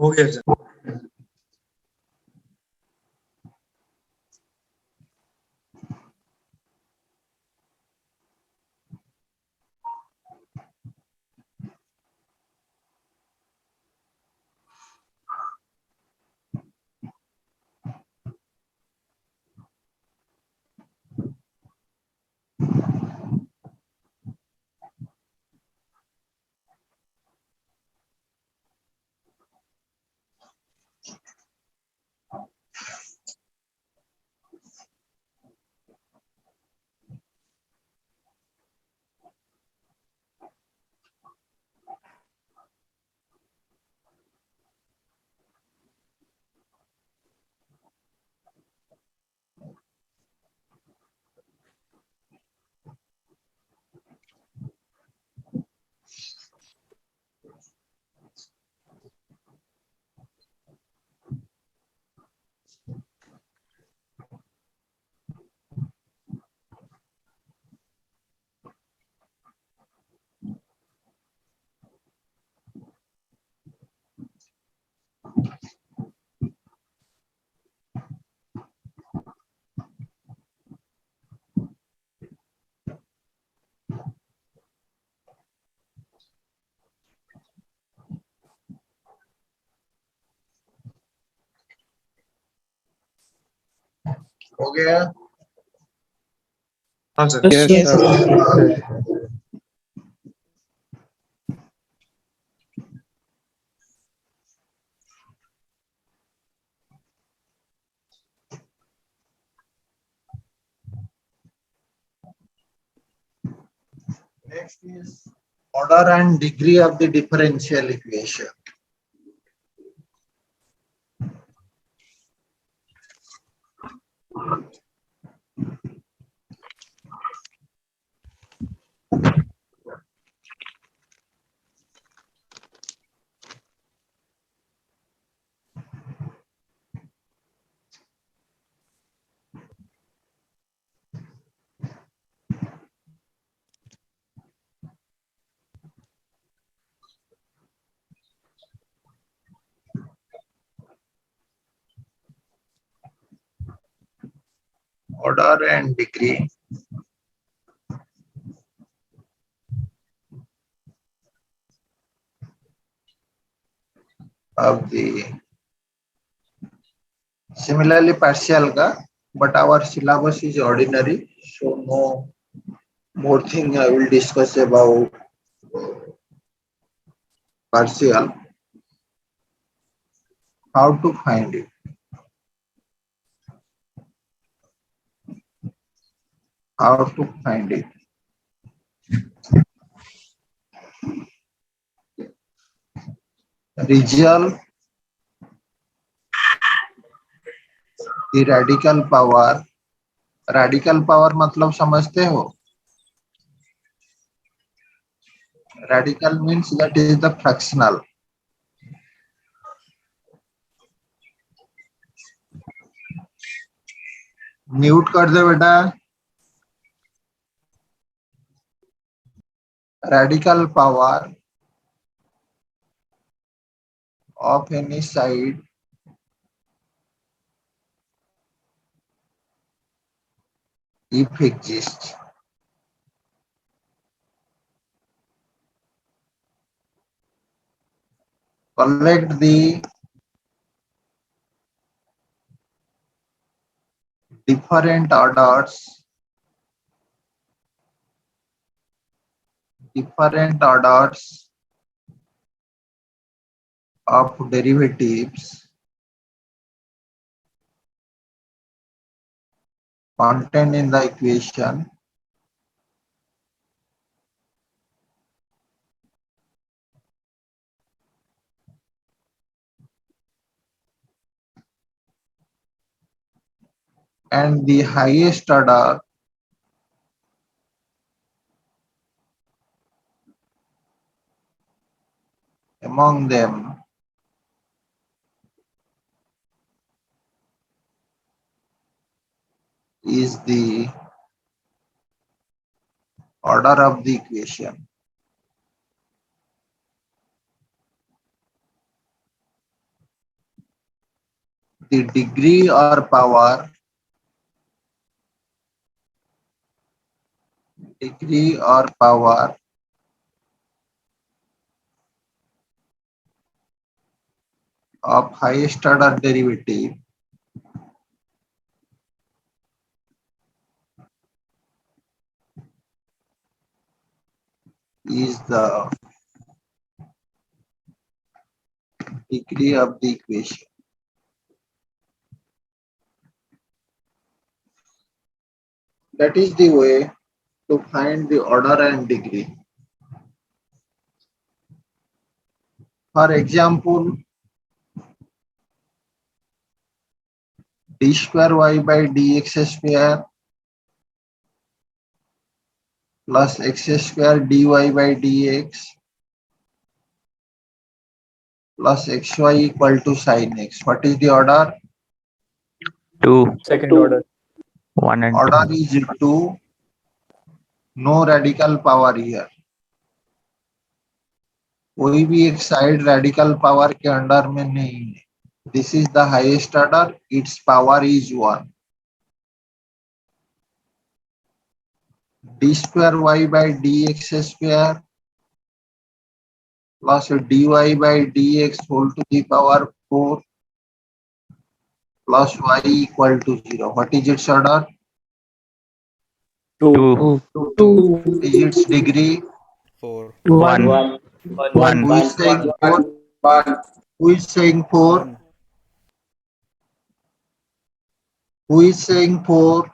हो गया सर। हो गया? हाँ sir. Yes, Yes, sir. sir. Next is order and degree of the differential equation. Order and degree of the similarly partial ka, but our syllabus is ordinary, so no more thing I will discuss about partial. How to find it? How to find it? Resolve the radical power. Radical power मतलब समझते हो? Radical means that is the fractional. Mute कर दे बेटा. Radical power of any side if exists. Collect the different orders of derivatives contained in the equation and the highest order among them is the order of the equation. the degree or power of highest order derivative is the degree of the equation. That is the way to find the order and degree. For example, d square y by dx square plus x square dy by dx plus xy equal to sin x. What is the order? 2, Second order. 1 and Order 2. is 2. No radical power here. कोई भी एक side radical power के under में नहीं है. This is the highest order. Its power is 1. d square y by dx square plus dy by dx whole to the power 4 plus y equal to 0. What is its order? 2, What is its degree? 4. 1, Who 1, is saying 4? Who is saying 4? 1. Who is saying 4?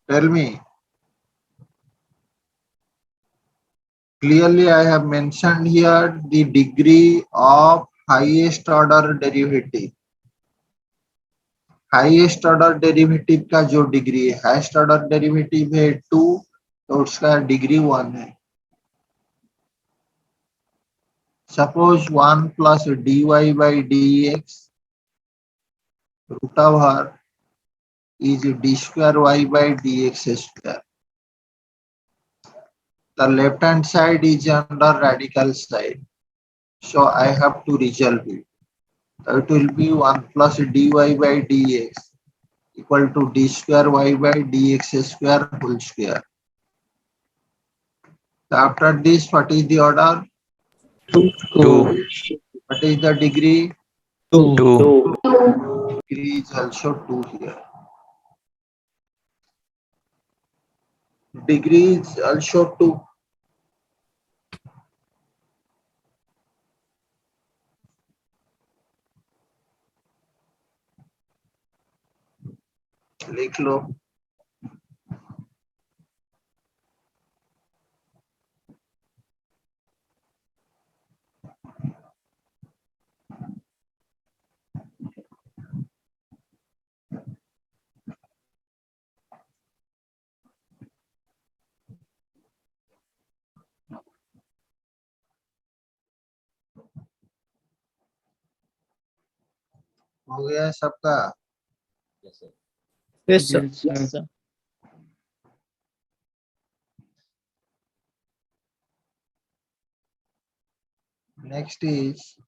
Tell me. Clearly, I have mentioned here the degree of highest order derivative. Highest order derivative का जो degree है, highest order derivative है 2, तो उसका degree 1 है. Suppose 1 plus dy by dx root over is d square y by dx square. The left hand side is under radical side, so I have to resolve it. So it will be 1 plus dy by dx equal to d square y by dx square whole square. So after this, what is the order? 2, What is the degree? 2, Degree is also 2 here. Degree is also 2. लिख लो. हो गया है सबका? Yes, sir. Next is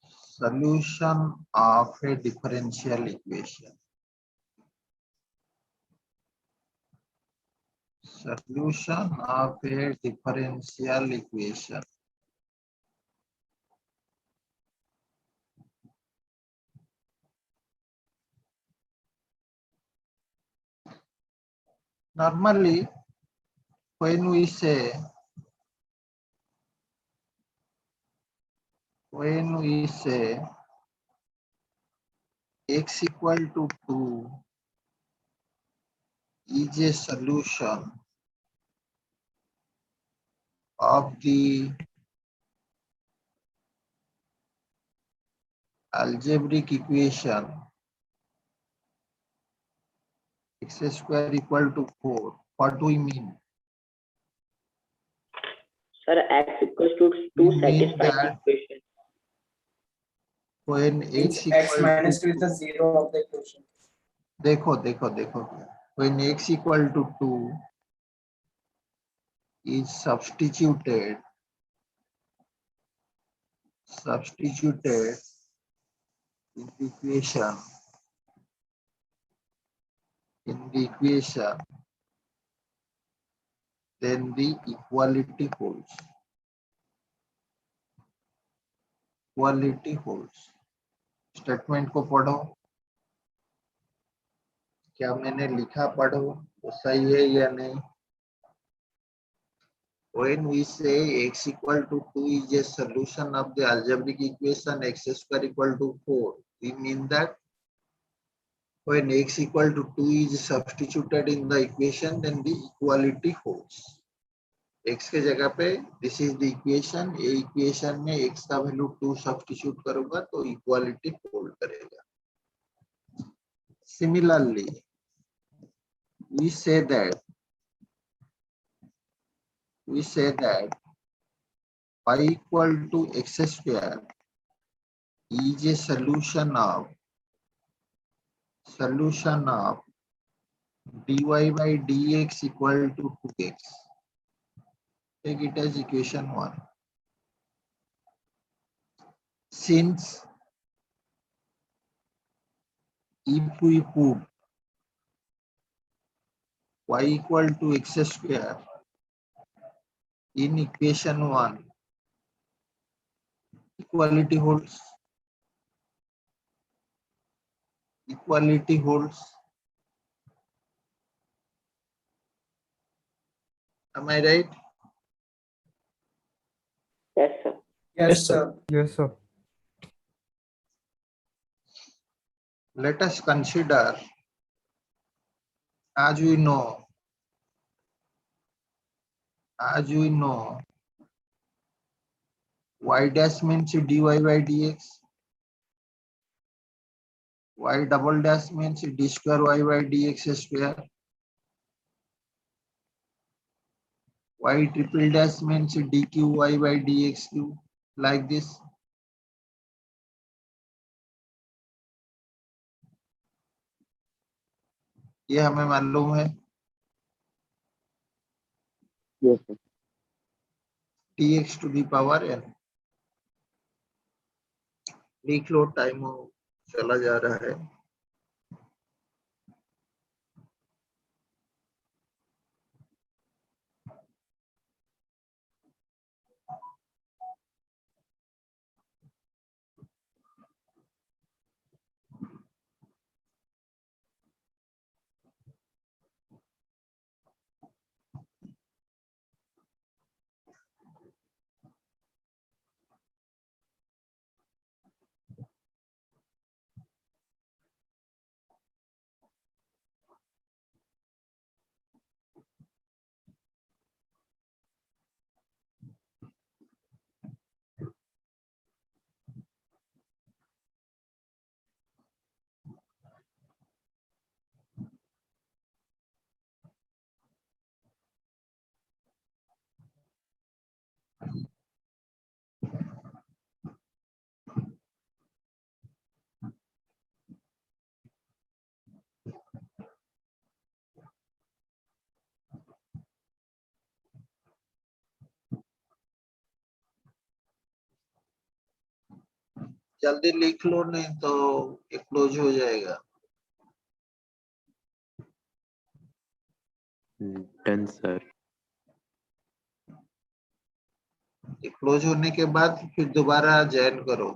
solution of a differential equation. Solution of a differential equation. Normally, when we say x equal to 2 is a solution of the algebraic equation x square equal to 4. What do we mean? Sir, x equals to We 2 mean satisfy the that equation. when Means x x equal minus 2 to is the zero of the equation. देखो when x equal to 2 is substituted substituted in the equation, then the equality holds. Equality holds. Statement को पढ़ो, क्या मैंने लिखा पढ़ो तो सही है या नहीं. When we say x equal to 2 is a solution of the algebraic equation x square equal to 4, we mean that when x equal to 2 is substituted in the equation, then the equality holds. x के जगह पे this is the equation, ये equation में x का value 2 substitute करूंगा तो equality hold करेगा. Similarly, we say that y equal to x square is a solution of dy by dx equal to 2x. Take it as equation 1. Since if we put y equal to x square in equation 1, equality holds. Equality holds. Am I right? Yes, sir. Yes, sir. Yes, sir. Let us consider, as we know, y dash means dy by dx, y double dash means d square y by dx square, y triple dash means dq y by dx cube, like this. ये हमें मालूम है. Yes, sir. dx to the power n. लिख लो, time चला जा रहा है. जल्दी लिख लो, नहीं तो ये क्लोज हो जाएगा. Done, sir. ये क्लोज होने के बाद फिर दोबारा ज्वाइन करो.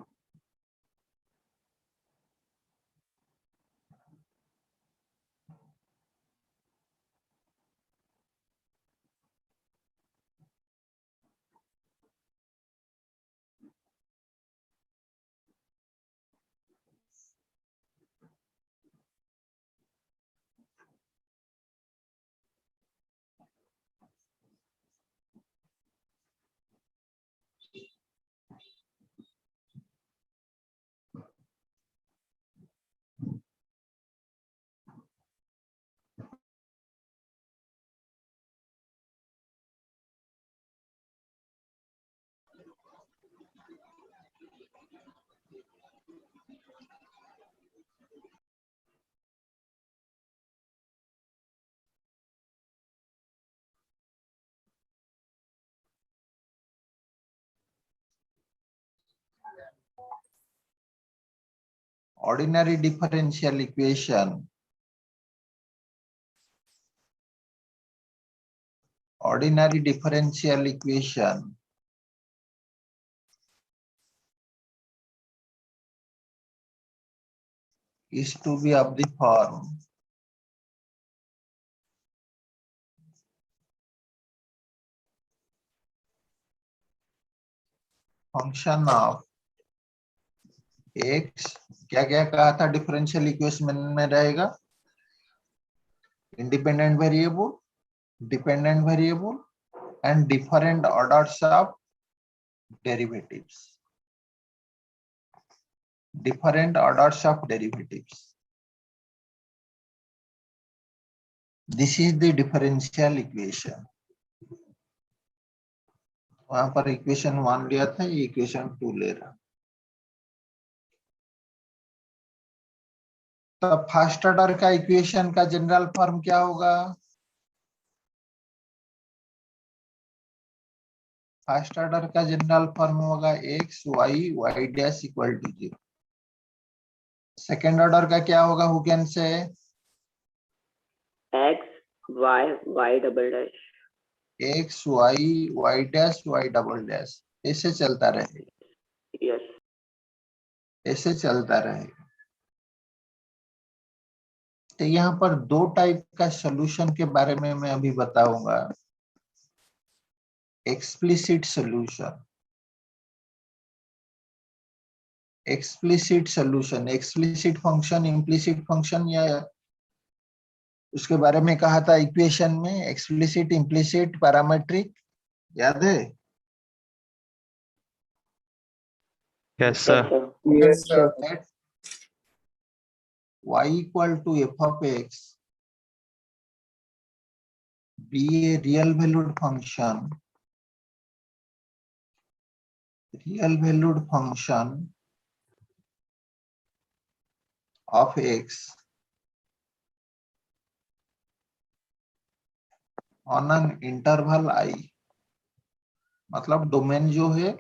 ordinary differential equation is to be of the form function of x, क्या क्या कहा था डिफरेंशियल इक्वेशन में रहेगा, independent variable, dependent variable and different orders of derivatives. This is the differential equation. वहां पर इक्वेशन 1 लिया था, ये इक्वेशन 2 ले रहा. तो फर्स्ट ऑर्डर का इक्वेशन का जनरल फॉर्म क्या होगा? फर्स्ट ऑर्डर का जनरल फॉर्म होगा X Y Y dash equal to 0. Second order का क्या होगा? Who can say? X, Y, Y double dash. X Y Y dash Y double dash, ऐसे चलता रहेगा, Yes. ऐसे चलता रहेगा. तो यहाँ पर दो टाइप का सॉल्यूशन के बारे में मैं अभी बताऊंगा. Explicit solution, explicit function, implicit function, या उसके बारे में कहा था इक्वेशन में एक्सप्लिसिट, इम्प्लिसिट, पैरामेट्रिक, याद है? Yes, sir. Yes, sir. Let y equal to f of x be a real valued function of x on an interval I. मतलब डोमेन जो है,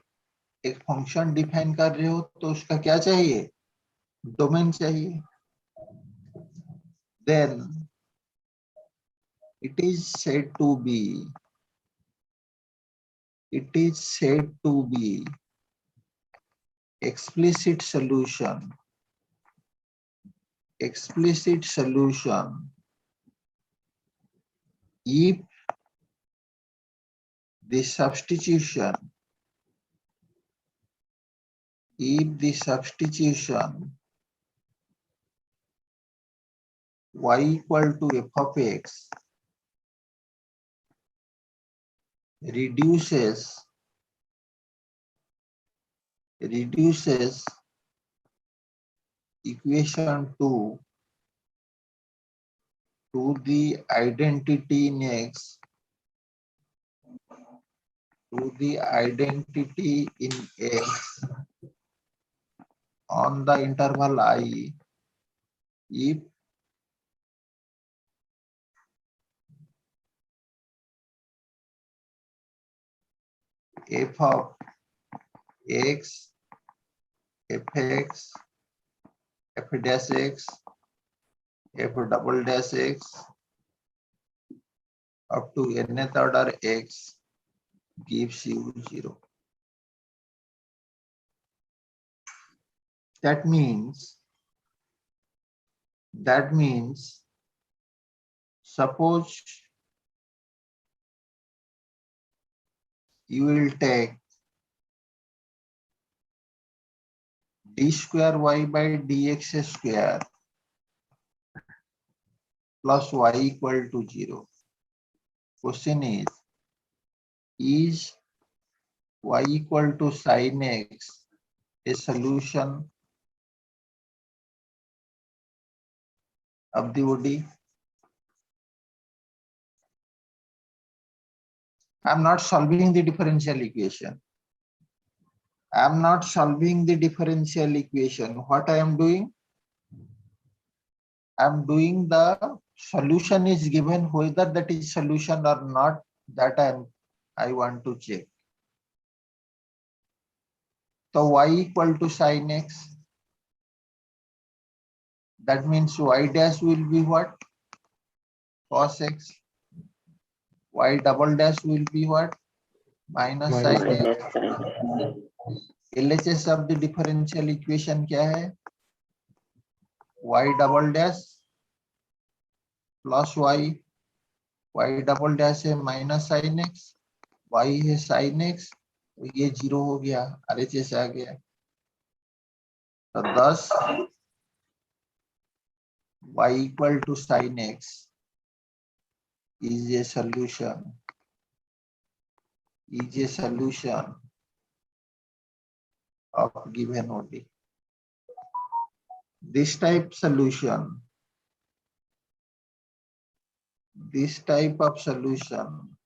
एक फंक्शन डिफाइन कर रहे हो तो उसका क्या चाहिए? डोमेन चाहिए. Then it is said to be explicit solution if the substitution y equal to f of x reduces equation 2 to the identity in x, on the interval I if f of x, fx, f dash x, f double dash x up to nth order x gives you 0. That means suppose you will take d square y by dx square plus y equal to 0. Question is y equal to sin x a solution of the ODE? I am not solving the differential equation. What I am doing? I am doing the solution is given, whether that is solution or not, that I want to check. So y equal to sin x. That means y dash will be what? Cos x. Y double dash will be what? Minus sin x. minus sin. LHS of the differential equation क्या है? Y double dash plus y. Y double dash है minus sin x. Y है sin x. ये 0 हो गया, RHS आ गया। तो 10 y equal to sin x is a solution. Is a solution of given OD. This type solution, this type of solution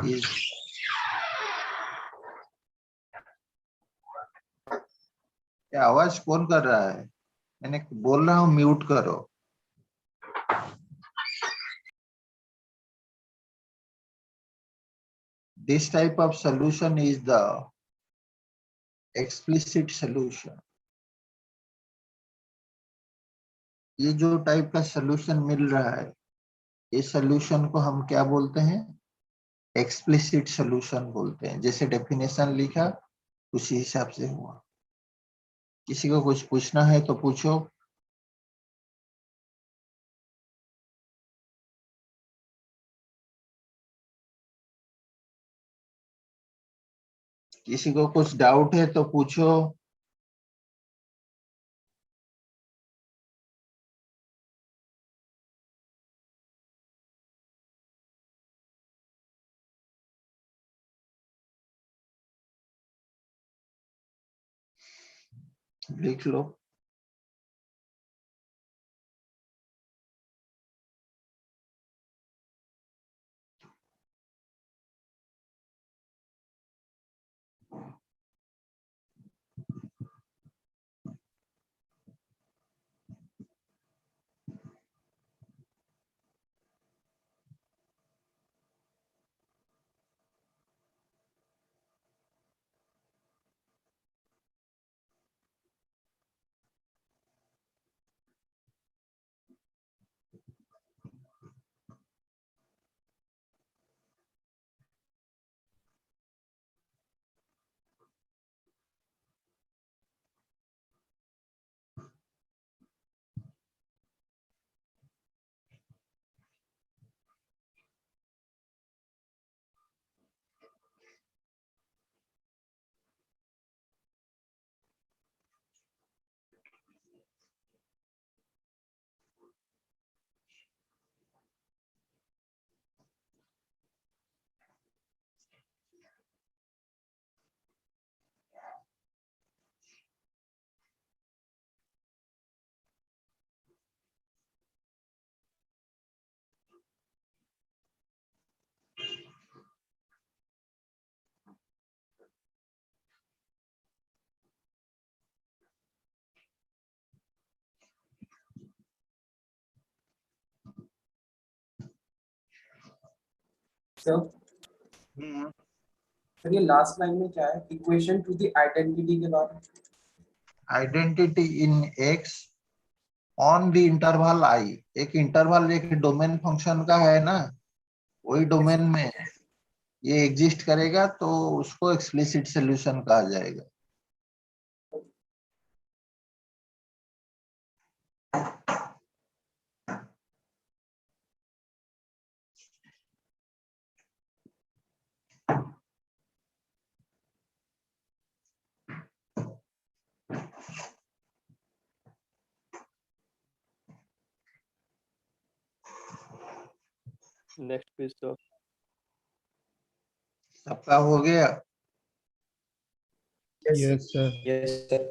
is क्या आवाज कौन कर रहा है? मैंने बोल रहा हूं म्यूट करो। This type of solution is the explicit solution. ये जो टाइप का सॉल्यूशन मिल रहा है, इस सॉल्यूशन को हम क्या बोलते हैं? एक्सप्लिसिट सॉल्यूशन बोलते हैं। जैसे डेफिनेशन लिखा उसी हिसाब से हुआ। किसी को कुछ पूछना है तो पूछो। किसी को कुछ डाउट है तो पूछो। लिख लो। सर ये लास्ट लाइन में क्या है? इक्वेशन टू द आइडेंटिटी के बाद identity in x on the interval I. एक इंटरवल एक डोमेन फंक्शन का है ना, वही डोमेन में ये एग्जिस्ट करेगा तो उसको एक्सप्लिसिट सॉल्यूशन कहा जाएगा। Next page, sir. सबका हो गया? Yes sir. Yes sir.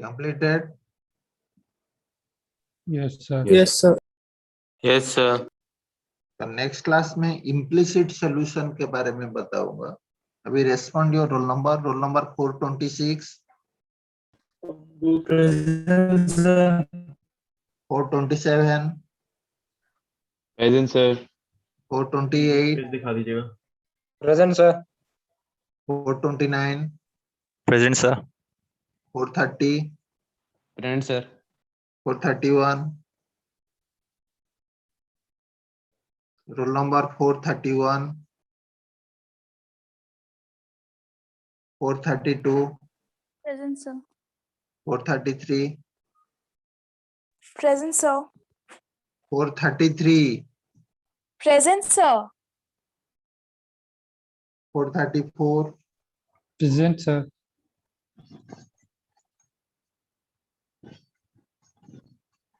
Completed? Yes, sir. Yes, sir. Yes, sir. तो नेक्स्ट क्लास में इम्प्लिसिट सॉल्यूशन के बारे में बताऊंगा. अभी respond your roll number 426, Present, sir. 427, Present, sir. 428, दिखा दीजिएगा. Present, sir. 429, Present, sir. 430, Present, sir. 431, roll number 431, 432, Present, sir. 433, Present, sir. 433, Present, sir. 434, Present, sir.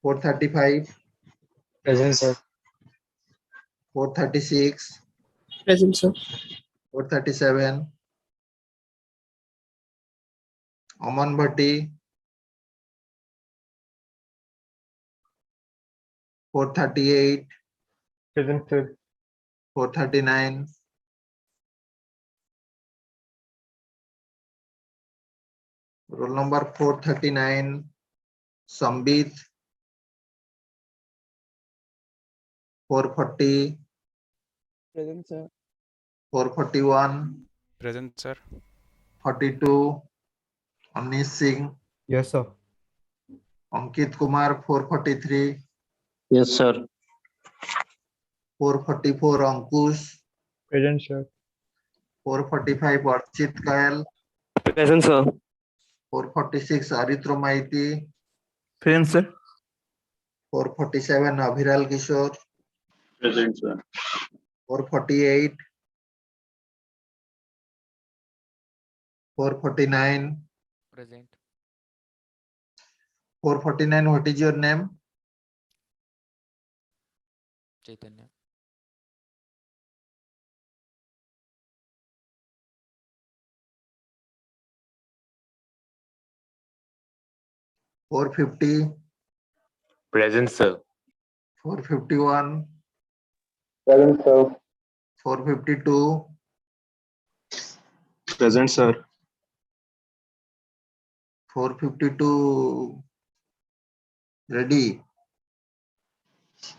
435, Present, sir. 436, Present, sir. 437, Aman Bhatti, 438, Present, sir. 439, roll number 439, Sambit, 440, Present, sir. 441, Present, sir. 42, Anish Singh, Yes, sir. Ankit Kumar, 443, Yes, sir. 444, Ankush, Present, sir. 445, Archit Kail, Present, sir. 446, Aritra Maiti, Present, sir. 447, Abhiral Kishore, Present, sir. 448, 449, Present. 449, what is your name? Chaitanya. 450, Present, sir. 451, Present, sir. 452, Present, sir. 452, ready?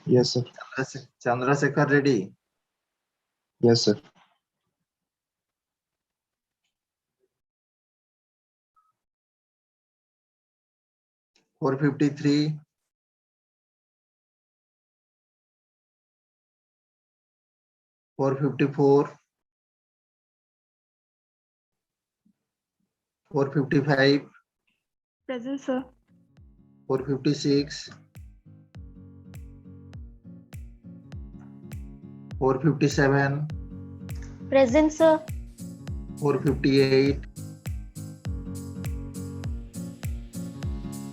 Yes, sir. Chandrasekhar ready? Yes, sir. 453, 454, 455, Present, sir. 456, 457, Present, sir. 458,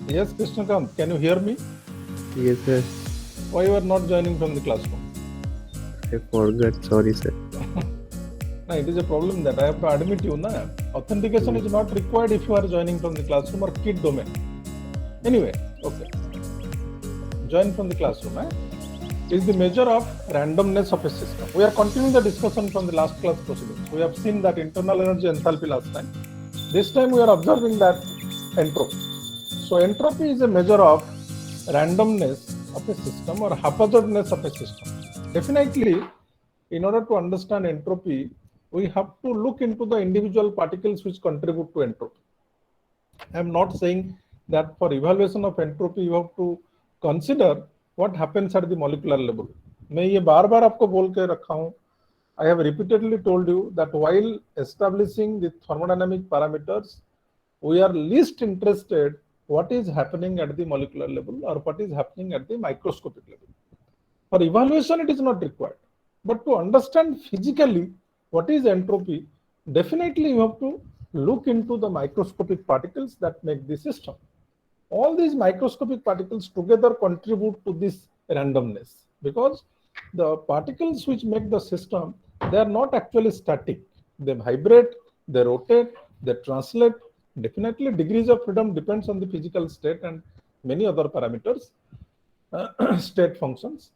Yes, Krishnakant, can you hear me? Yes, sir. Why you are not joining from the classroom? I forgot. Sorry, sir. No, it is a problem that I have to admit you. Na? Authentication is not required if you are joining from the classroom or kid domain. Anyway, okay. Join from the classroom. Is the measure of randomness of a system. We are continuing the discussion from the last class proceedings. We have seen that internal energy enthalpy last time. This time we are observing that entropy. So entropy is a measure of randomness of a system or haphazardness of a system. Definitely, in order to understand entropy, we have to look into the individual particles which contribute to entropy. I am not saying that for evaluation of entropy you have to consider what happens at the molecular level. मैं ये बार बार आपको बोल के रखा हूँ. I have repeatedly told you that while establishing the thermodynamic parameters, we are least interested what is happening at the molecular level or what is happening at the microscopic level. For evaluation, it is not required. But to understand physically what is entropy, definitely you have to look into the microscopic particles that make the system. All these microscopic particles together contribute to this randomness because the particles which make the system, they are not actually static. They vibrate, they rotate, they translate, Definitely, degrees of freedom depends on the physical state and many other parameters, state functions,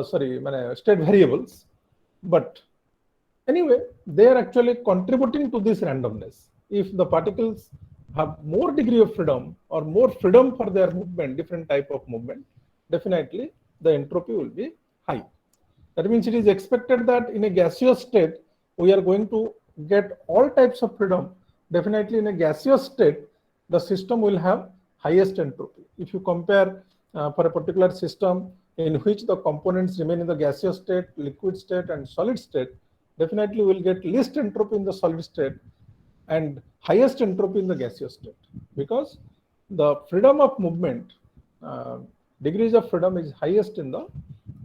state variables. But anyway, they are actually contributing to this randomness. If the particles have more degree of freedom or more freedom for their movement, different type of movement, definitely the entropy will be high. That means it is expected that in a gaseous state, we are going to get all types of freedom. Definitely in a gaseous state, the system will have highest entropy. If you compare for a particular system in which the components remain in the gaseous state, liquid state, and solid state, definitely will get least entropy in the solid state and highest entropy in the gaseous state, because the freedom of movement, degrees of freedom is highest in the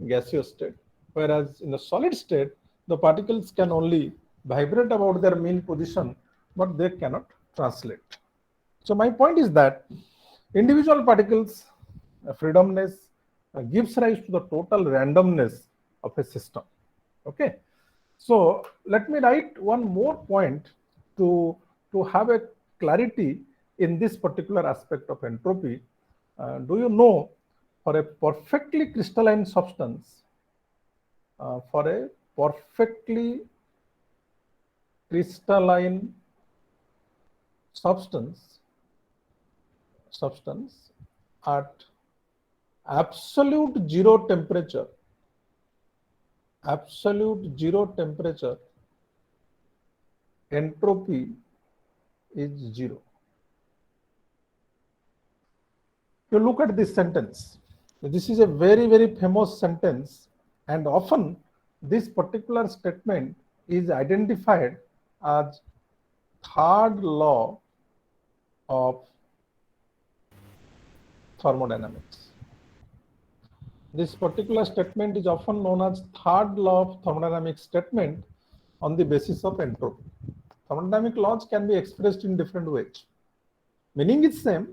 gaseous state, whereas in the solid state, the particles can only vibrate about their mean position, but they cannot translate. So my point is that individual particles freedomness gives rise to the total randomness of a system. Okay. So let me write one more point to have a clarity in this particular aspect of entropy. Do you know, for a perfectly crystalline substance, substance at absolute zero temperature, entropy is zero. You look at this sentence. This is a very, very famous sentence, and often this particular statement is identified as third law of thermodynamics. This particular statement is often known as third law of thermodynamics statement on the basis of entropy. Thermodynamic laws can be expressed in different ways. Meaning is same.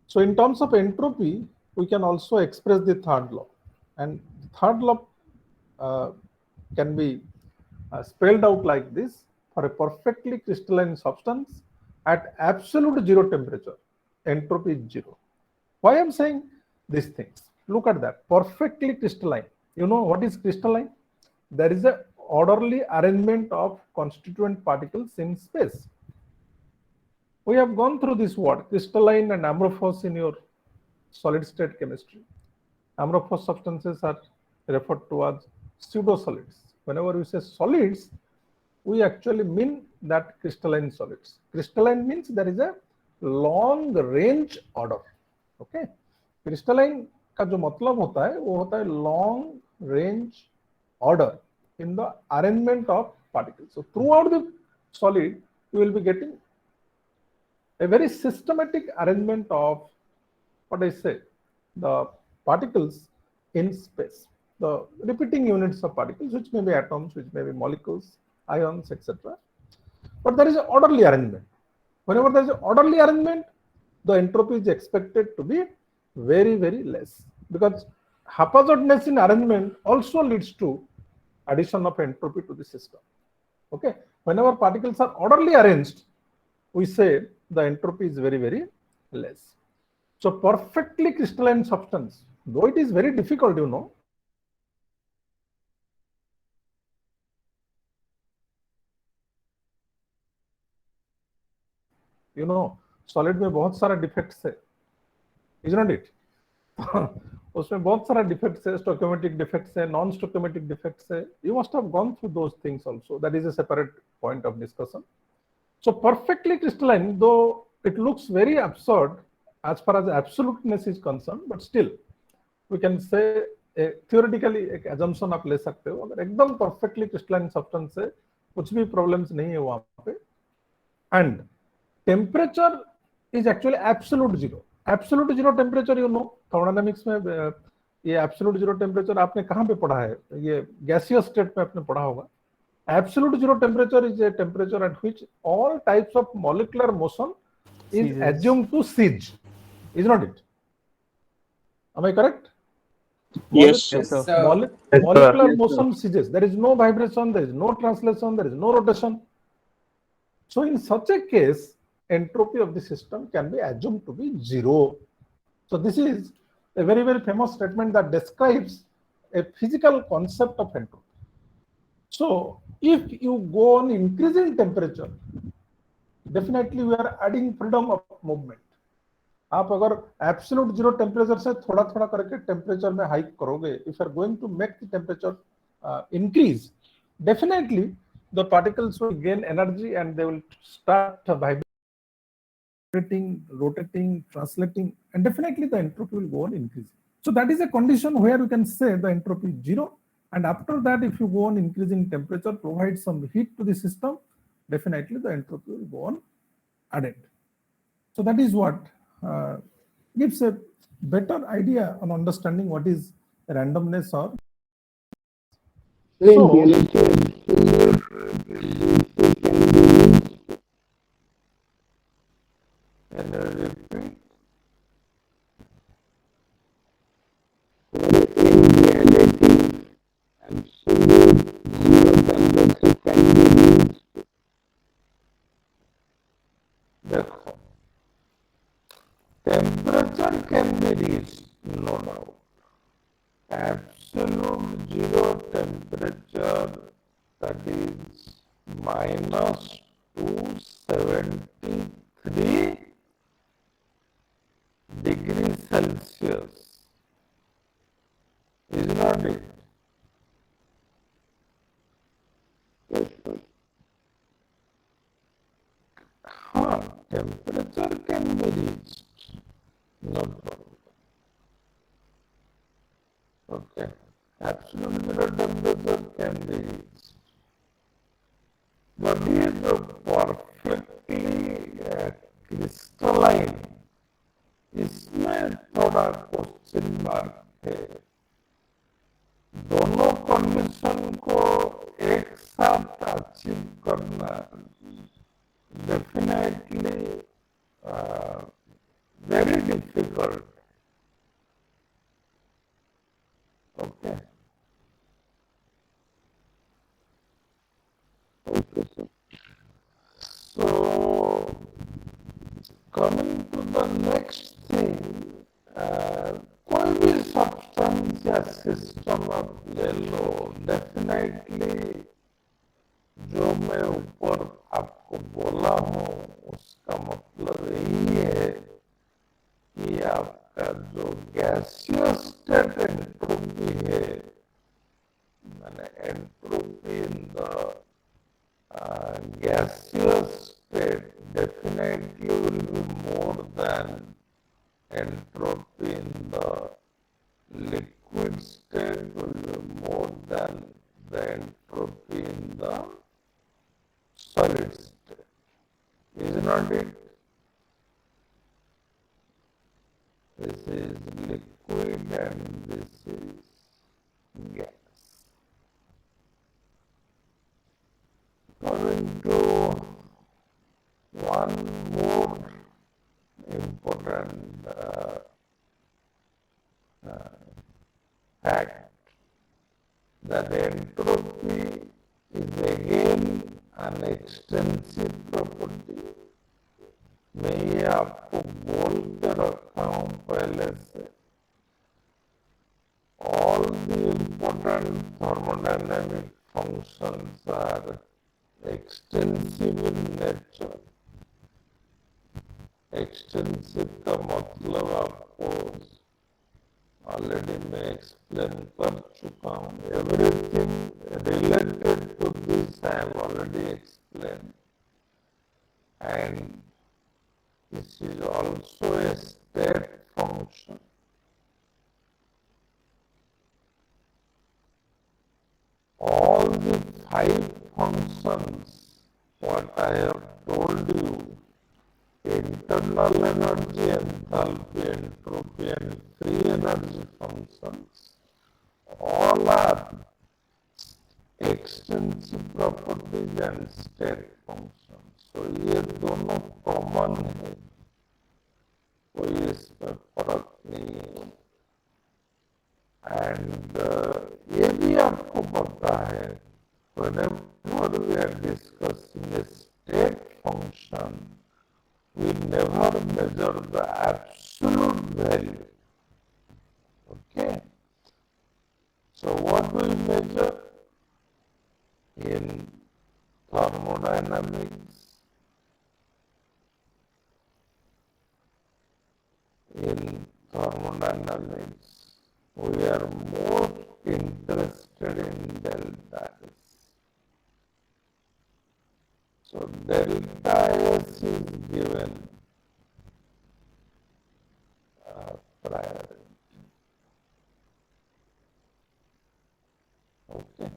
So in terms of entropy, we can also express the third law. And the third law can be spelled out like this: for a perfectly crystalline substance at absolute zero temperature, entropy is zero. Why I'm saying these things? Look at that, perfectly crystalline. You know what is crystalline? There is an orderly arrangement of constituent particles in space. We have gone through this word crystalline and amorphous in your solid state chemistry. Amorphous substances are referred to as pseudo-solids. Whenever we say solids, we actually mean that crystalline solids. Crystalline means there is a long range order. Okay, crystalline का जो मतलब होता है वो होता है long range order in the arrangement of particles. So throughout the solid, you will be getting a very systematic arrangement of what I say, the particles in space, the repeating units of particles, which may be atoms, which may be molecules, ions, etc. But there is an orderly arrangement. Whenever there is an orderly arrangement, the entropy is expected to be very, very less, because haphazardness in arrangement also leads to addition of entropy to the system. Okay, whenever particles are orderly arranged, we say the entropy is very, very less. So perfectly crystalline substance, though it is very difficult, you know, solid में बहुत सारा defects है, isn't it? उसमें बहुत सारा defects है, stoichiometric defects है, non stoichiometric defects है. You must have gone through those things also. That is a separate point of discussion. So perfectly crystalline, though it looks very absurd as far as absoluteness is concerned, but still we can say theoretically एक assumption आप ले सकते हो. अगर एकदम perfectly crystalline substance है, कुछ भी problems नहीं है वहाँ पे, and temperature is actually absolute zero. Absolute zero temperature, you know, thermodynamics में ये absolute zero temperature आपने कहाँ पे पढ़ा है? ये gaseous state में आपने पढ़ा होगा. Absolute zero temperature is a temperature at which all types of molecular motion is assumed to cease, is not it? Am I correct? Yes, sir. Molecular motion ceases. There is no vibration, there is no translation, there is no rotation. So in such a case, entropy of the system can be assumed to be zero. So this is a very, very famous statement that describes a physical concept of entropy. So if you go on increasing temperature, definitely we are adding freedom of movement. आप अगर absolute zero temperature से थोड़ा थोड़ा करके temperature में hike करोगे, if you are going to make the temperature increase, definitely the particles will gain energy and they will start vibrating, rotating, translating, and definitely the entropy will go on increasing. So that is a condition where you can say the entropy is zero, and after that if you go on increasing temperature, provide some heat to the system, definitely the entropy will go on added. So that is what gives a better idea on understanding what is randomness or temperature can be reached, no doubt. Absolute zero temperature, that is minus 273 degrees Celsius, is not it? Yes, sir. Temperature can be reached, no problem. Okay, absolute zero temperature can be reached, but it is perfectly crystalline. इसमें थोड़ा question mark है. दोनों condition को एक साथ achieve करना definitely very difficult. Okay. Okay, sir. So coming to the next thing, कोई भी सब्सटेंस या सिस्टम आप ले लो, डेफिनेटली जो मैं ऊपर आपको बोला हूँ उसका मतलब यही है कि आपका जो गैसियस स्टेट एंट्रोपी है, मैंने entropy in the gaseous state definitely will be more than entropy in the liquid state will be more than the entropy in the solid state. Is not it? This is liquid and this is gas. Coming to one more important fact, that entropy is again an extensive property. मैं ये आपको बोल के रखा हूँ पहले से. All the important thermodynamic functions are extensive in nature. Extensive का मतलब आपको ऑलरेडी मैं एक्सप्लेन कर चुका हूँ. Everything related to this I have already explained, and this is also a state function. All the 5 functions what I have told you, internal energy, enthalpy, entropy, and free energy functions, all are extensive properties and state functions. So ये दोनों common है, कोई इसमें फर्क नहीं है. And ये भी आपको पता है, whenever we are discussing a state function, measure the absolute value. Okay. So what do we measure? In thermodynamics, we are more interested in delta S. So delta S is given priority. Okay.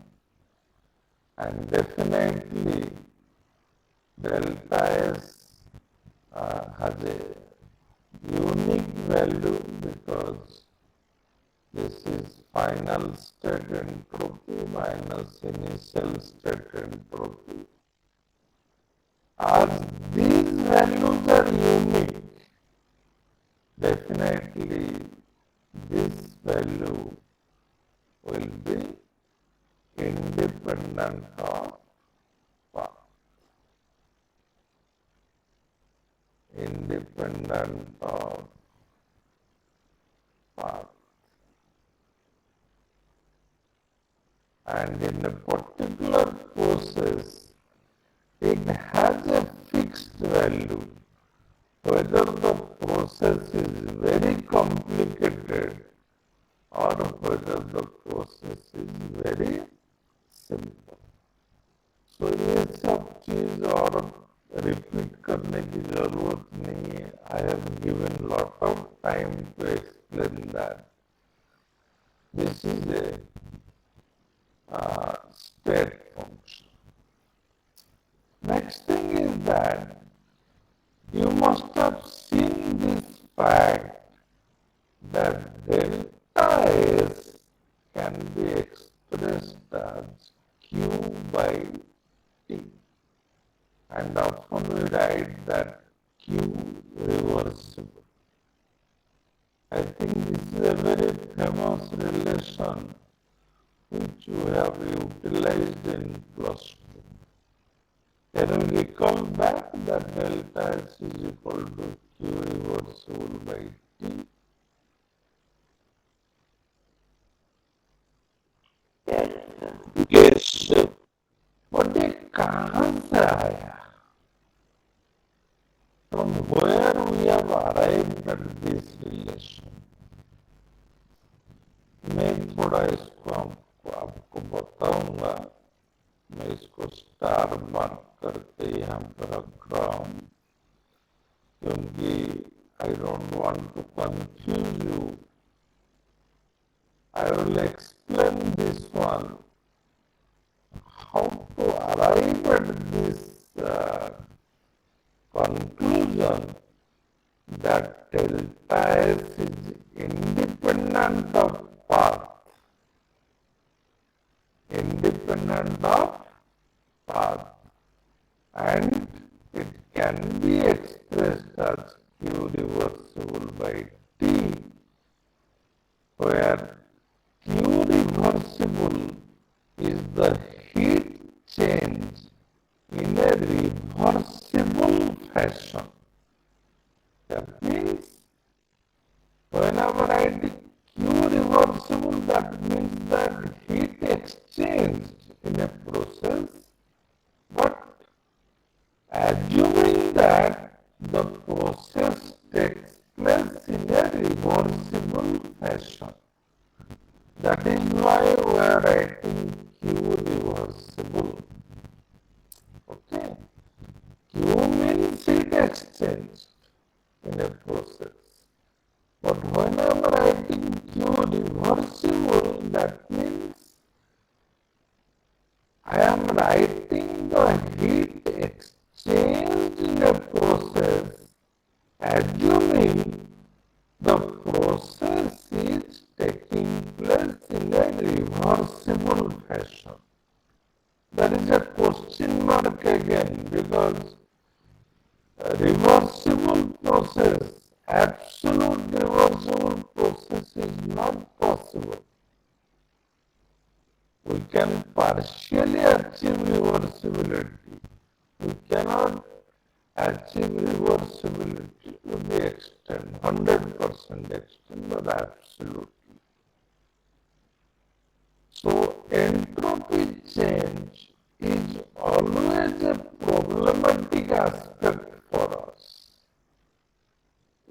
And definitely delta S has a unique value because this is final state entropy minus initial state entropy. As these values are unique, definitely this value will be independent of path. Independent of path. And in a particular process, it has a fixed value, whether the process is very complicated or whether the process is very simple. So ये सब चीज और repeat करने की जरूरत नहीं है. I have given lot of time to explain that. This is a state function. Next thing is that you must have seen this fact that delta S can be expressed as Q by T. And often we write that Q reversible. I think this is a very famous relation which we have utilized in +2. Can we recall back that delta S is equal to Q reversible by T? Yes, sir. Yes, sir. But ये कहाँ से आया? From where we have arrived at this relation? मैं थोड़ा इसको आपको बताऊंगा. मैं इसको स्टार मार्क करके यहाँ पर रख रहा हूँ क्योंकि I don't want to confuse you. I will explain this one, how to arrive at this conclusion that delta S is independent of path. Independent of path. And it can be expressed as Q reversible by T, where Q reversible is the heat change in a reversible fashion. That means whenever I write Q reversible, that means that heat exchanged in a process, but assuming that the process takes place in a reversible fashion. That is why we are writing Q reversible. Okay. Q means heat exchange in a process. But when I am writing Q reversible, that means I am writing the heat exchanged in a process, assuming the process is taking place in a reversible fashion. There is a question mark again because a reversible process, absolute reversible process is not possible. We can partially achieve reversibility. We cannot achieve reversibility to the extent, 100% extent, but absolutely. So entropy change is always a problematic aspect for us.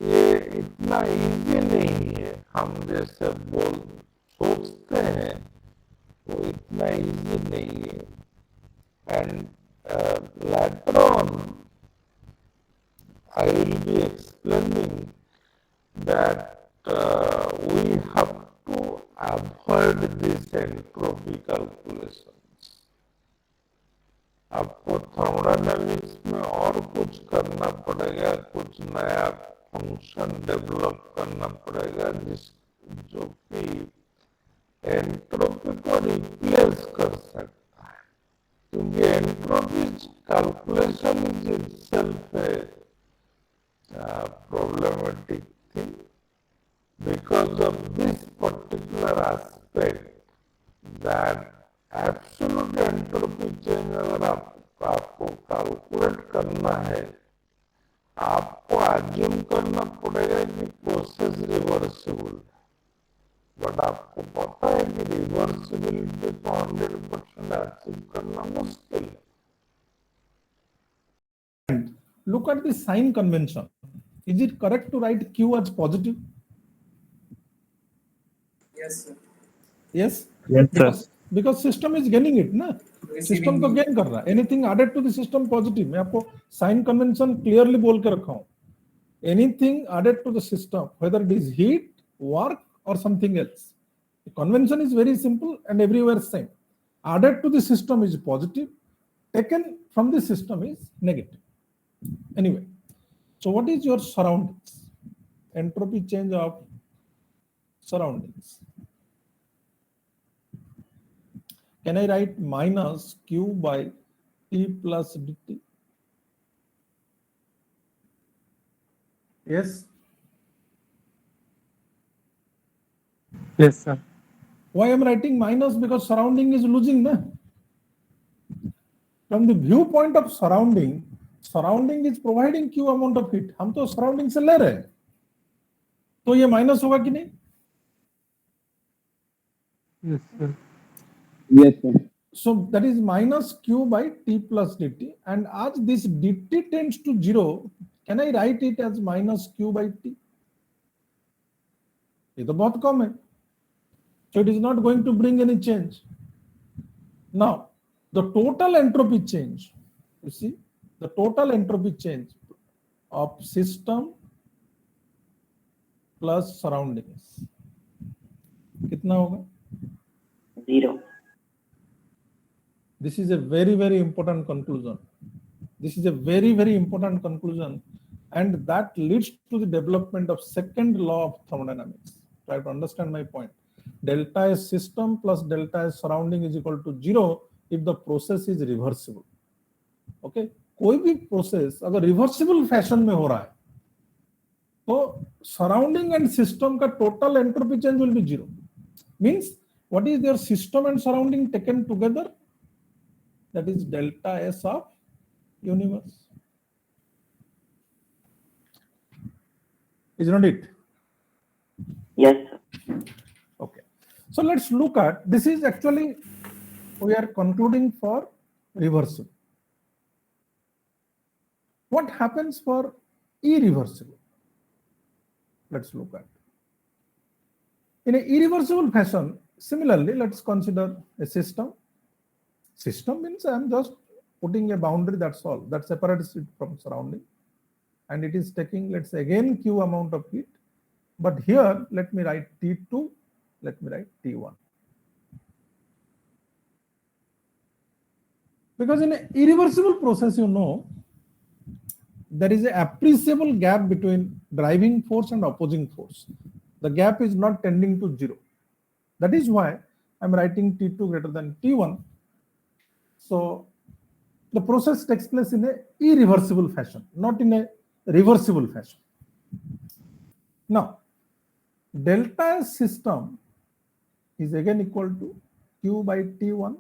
ये इतना easy नहीं है, हम जैसे सोचते हैं वो इतना इजी नहीं है. And later on I will be explaining that we have to avoid this entropy calculations. आपको थर्मोडायनामिक्स में और कुछ करना पड़ेगा, कुछ नया फंक्शन डेवलप करना पड़ेगा जो कि एंट्रोपी को रिप्लेस कर सकता है, क्योंकि entropy calculation is itself A problematic thing because of this particular aspect that absolute entropy change अगर आपको कैलकुलेट करना है, आपको अज्यूम करना पड़ेगा कि प्रोसेस रिवर्सिबल, बट आपको पता है कि रिवर्सिबिलिटी को 100% अचीव करना मुश्किल है. Look at the sign convention. Is it correct to write Q as positive? Yes, sir. Yes. Yes, sir. Because system is gaining it, ना? System को gain कर रहा है. Anything added to the system positive. मैं आपको sign convention clearly बोल के रखा हूँ. Anything added to the system, whether it is heat, work, or something else. The convention is very simple and everywhere same. Added to the system is positive. Taken from the system is negative. Anyway, so what is your surroundings? Entropy change of surroundings. Can I write minus Q by T plus dt? Yes. Yes, sir. Why I am writing minus? Because surrounding is losing, na? From the viewpoint of surrounding is providing Q amount of heat. हम तो surrounding से ले रहे हैं, तो ये minus होगा कि नहीं? Yes, sir. Yes, sir. So that is minus Q by T plus dt, and as this dt tends to 0, can I write it as minus Q by T? ये तो बहुत कम है. So it is not going to bring any change. Now, the total entropy change, you see, the total entropy change of system plus surroundings कितना होगा? 0. This is a very, very important conclusion. This is a very, very important conclusion, and that leads to the development of second law of thermodynamics. Try to understand my point. Delta S system plus delta S surrounding is equal to 0 if the process is reversible. Okay? कोई भी process अगर reversible fashion में हो रहा है, तो surrounding and system का total entropy change will be 0. Means what is there system and surrounding taken together? That is delta S of universe. Is not it? Yes, sir. Okay. So let's look at, this is actually, we are concluding for reversible. What happens for irreversible? Let's look at. In an irreversible fashion, similarly, let's consider a system. System means I am just putting a boundary, that's all. That separates it from surrounding. And it is taking, let's say, again Q amount of heat. But here, let me write T2, let me write T1. Because in an irreversible process, you know, there is an appreciable gap between driving force and opposing force. The gap is not tending to 0. That is why I'm writing T2 greater than T1. So the process takes place in an irreversible fashion, not in a reversible fashion. Now, delta S system is again equal to Q by T1,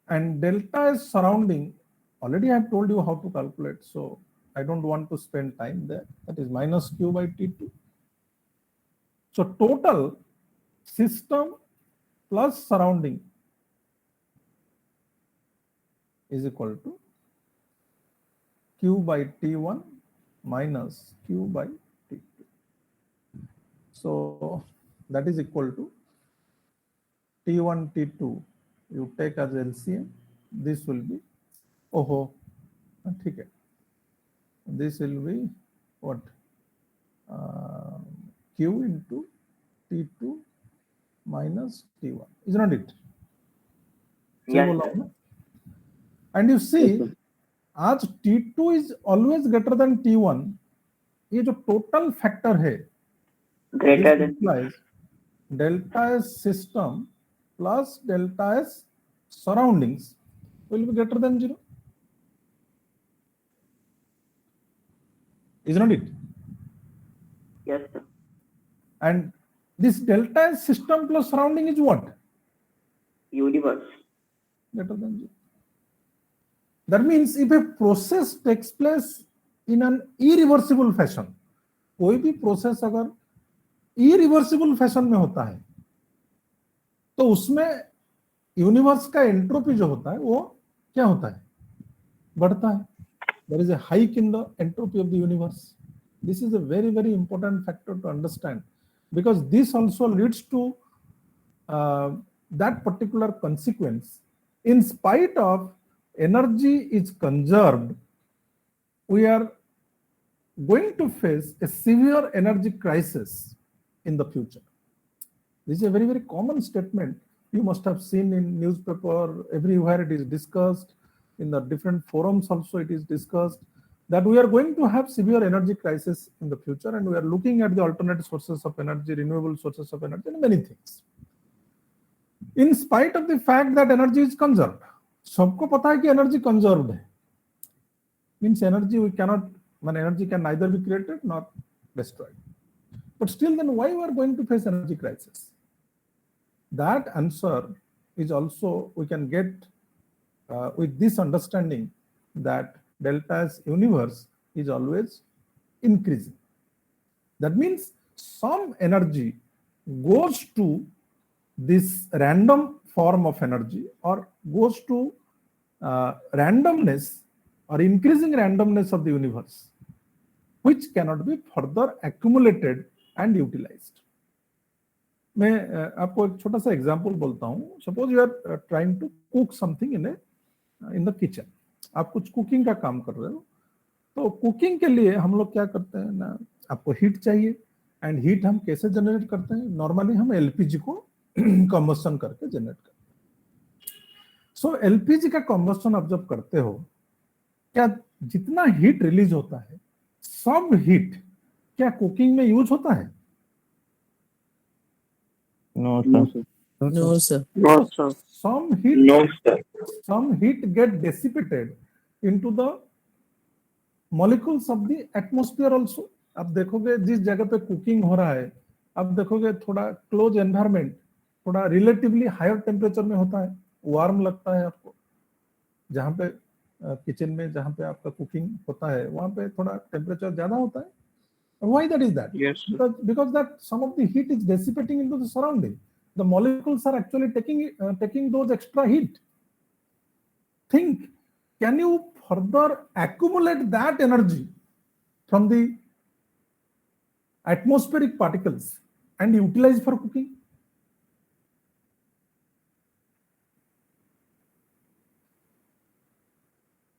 and delta S surrounding already I have told you how to calculate, so I don't want to spend time there. That is minus Q by T2. So total system plus surrounding is equal to Q by T1 minus Q by T2. So that is equal to T1, T2, you take as LCM, this will be, okay. This will be what? Q into T2 minus T1, is not it? Yes, And you see, as T2 is always greater than T1, ये जो total factor है, greater this than implies delta S system plus delta S surroundings will be greater than 0. Is not it? yes, sir. And this delta S system plus surrounding is what? Universe. Greater than 0. That means if a process takes place in an irreversible fashion, कोई भी process अगर irreversible fashion में होता है तो उसमें universe का entropy जो होता है वो क्या होता है? बढ़ता है. There is a hike in the entropy of the universe. This is a very, very important factor to understand, because this also leads to that particular consequence. In spite of energy is conserved, we are going to face a severe energy crisis in the future. This is a very, very common statement. You must have seen in newspaper, everywhere it is discussed, in the different forums also it is discussed, that we are going to have severe energy crisis in the future, and we are looking at the alternate sources of energy, renewable sources of energy, and many things. In spite of the fact that energy is conserved, सबको पता है कि energy conserved है, means energy we cannot, energy can neither be created nor destroyed. But still, then why we are going to face energy crisis? That answer is also we can get with this understanding that delta's universe is always increasing. That means some energy goes to this random form of energy, or goes to randomness or increasing randomness of the universe, which cannot be further accumulated and utilized. मैं आपको एक छोटा सा example बोलता हूँ. Suppose you are trying to cook something in the kitchen. आप कुछ cooking का काम कर रहे हो, तो कुकिंग के लिए हम लोग क्या करते हैं ना, आपको हीट चाहिए, एंड हीट हम कैसे जनरेट करते हैं? नॉर्मली हम एलपीजी को कंबस्टन करके जनरेट करते हैं. सो एलपीजी का कंबस्टन आप जब करते हो, क्या जितना हीट रिलीज होता है, सब हीट क्या कुकिंग में यूज होता है? No, sir. No, sir. No, sir. Some heat get dissipated into the molecules of the atmosphere also. आप देखोगे जिस जगह पे कुकिंग हो रहा है, आप देखोगे थोड़ा क्लोज एनवायरनमेंट, थोड़ा रिलेटिवली हायर टेम्परेचर में होता है, वार्म लगता है आपको. जहाँ पे किचन में जहाँ पे आपका कुकिंग होता है, वहाँ पे थोड़ा टेम्परेचर ज्यादा होता है. Why that is that? Yes. Because that some of the heat is dissipating into the surrounding. The molecules are actually taking those extra heat. Think, can you further accumulate that energy from the atmospheric particles and utilize for cooking?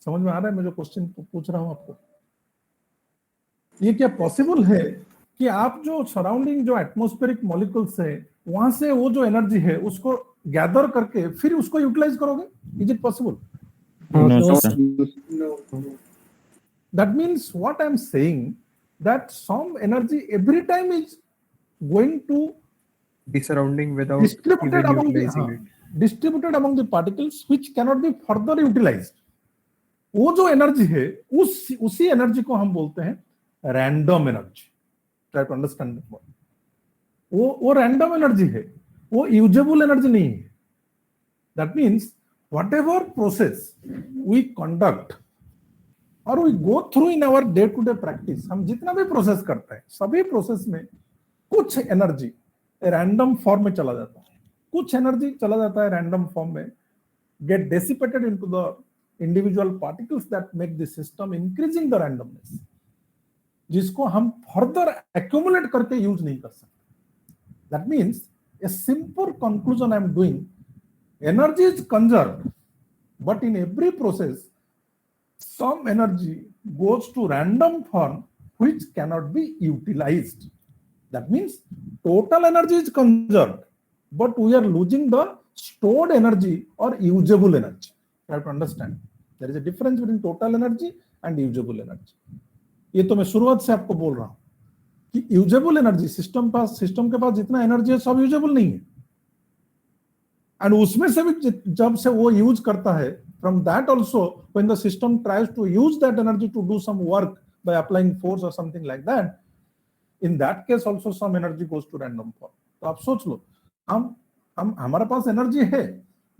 समझ में आ रहा है मैं जो question पूछ रहा हूं आपको? ये क्या पॉसिबल है कि आप जो सराउंडिंग जो एटमॉस्फेरिक मॉलिक्यूल्स है, वहां से वो जो एनर्जी है उसको गैदर करके फिर उसको यूटिलाइज करोगे? Is it possible? No, sir. That means what I'm saying, that some energy every time is going to Be surrounding without distributed even among the utilizing it. distributed among the particles which cannot be further utilized. वो जो energy है उसी energy को हम बोलते हैं random energy. Try to understand. वो random energy है, वो यूजेबल एनर्जी नहीं है. That means whatever process we conduct और we go through in our day to day practice, हम जितना भी प्रोसेस करते हैं सभी प्रोसेस में कुछ एनर्जी रैंडम फॉर्म में चला जाता है, कुछ एनर्जी चला जाता है रैंडम फॉर्म में, get dissipated into the individual particles that make the system increasing the randomness, जिसको हम फर्दर accumulate करके यूज नहीं कर सकते. That means a simple conclusion I am doing, energy is conserved, but in every process some energy goes to random form which cannot be utilized. That means total energy is conserved, but we are losing the stored energy or usable energy. You have to understand there is a difference between total energy and usable energy. ये तो मैं शुरुआत से आपको बोल रहा हूं कि यूजेबल एनर्जी सिस्टम के पास जितना एनर्जी है सब यूजेबल नहीं है, एंड उसमें से भी जब से वो यूज करता है, from that also when the system tries to use that energy to do some work by applying force or something like that, in that case also some energy goes to random form. तो आप सोच लो, हम हमारे पास energy है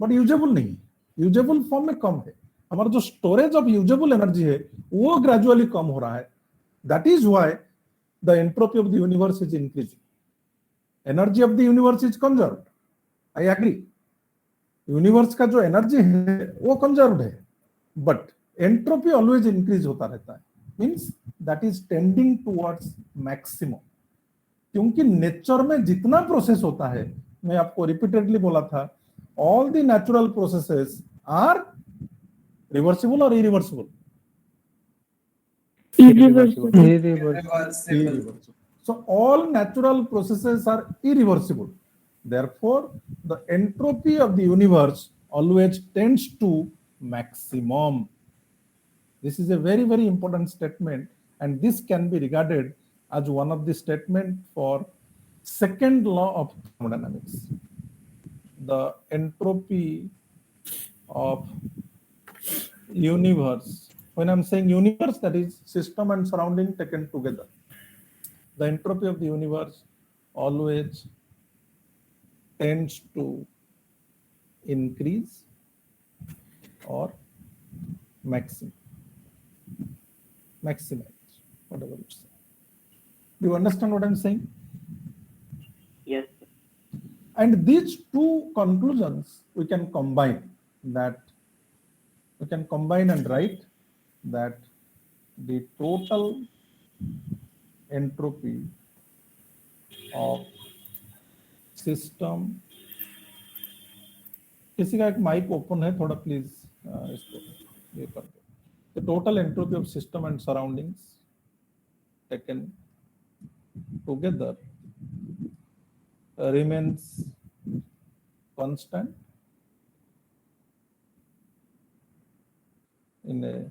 but usable नहीं है, usable form में कम है, हमारा जो स्टोरेज ऑफ यूजेबल एनर्जी है वो ग्रेजुअली कम हो रहा है. That is why the entropy of the universe is increasing. Energy of the universe is conserved, I agree. Universe का जो एनर्जी है वो कंजर्व्ड है, बट एंट्रोपी ऑलवेज इंक्रीज होता रहता है. Means that is tending towards maximum. क्योंकि nature में जितना प्रोसेस होता है, मैं आपको रिपीटेडली बोला था, all the natural processes are reversible और irreversible. Irreversible. So all natural processes are irreversible. Therefore, the entropy of the universe always tends to maximum. This is a very, very important statement, and this can be regarded as one of the statement for second law of thermodynamics. The entropy of universe. When I'm saying universe, that is system and surrounding taken together. The entropy of the universe always tends to increase or maximize, whatever you say. Do you understand what I'm saying? Yes. And these two conclusions we can combine, that we can combine and write that the total entropy of system. किसी का एक mic open है, थोड़ा please इसको ये कर दो. The total entropy of system and surroundings taken together remains constant in a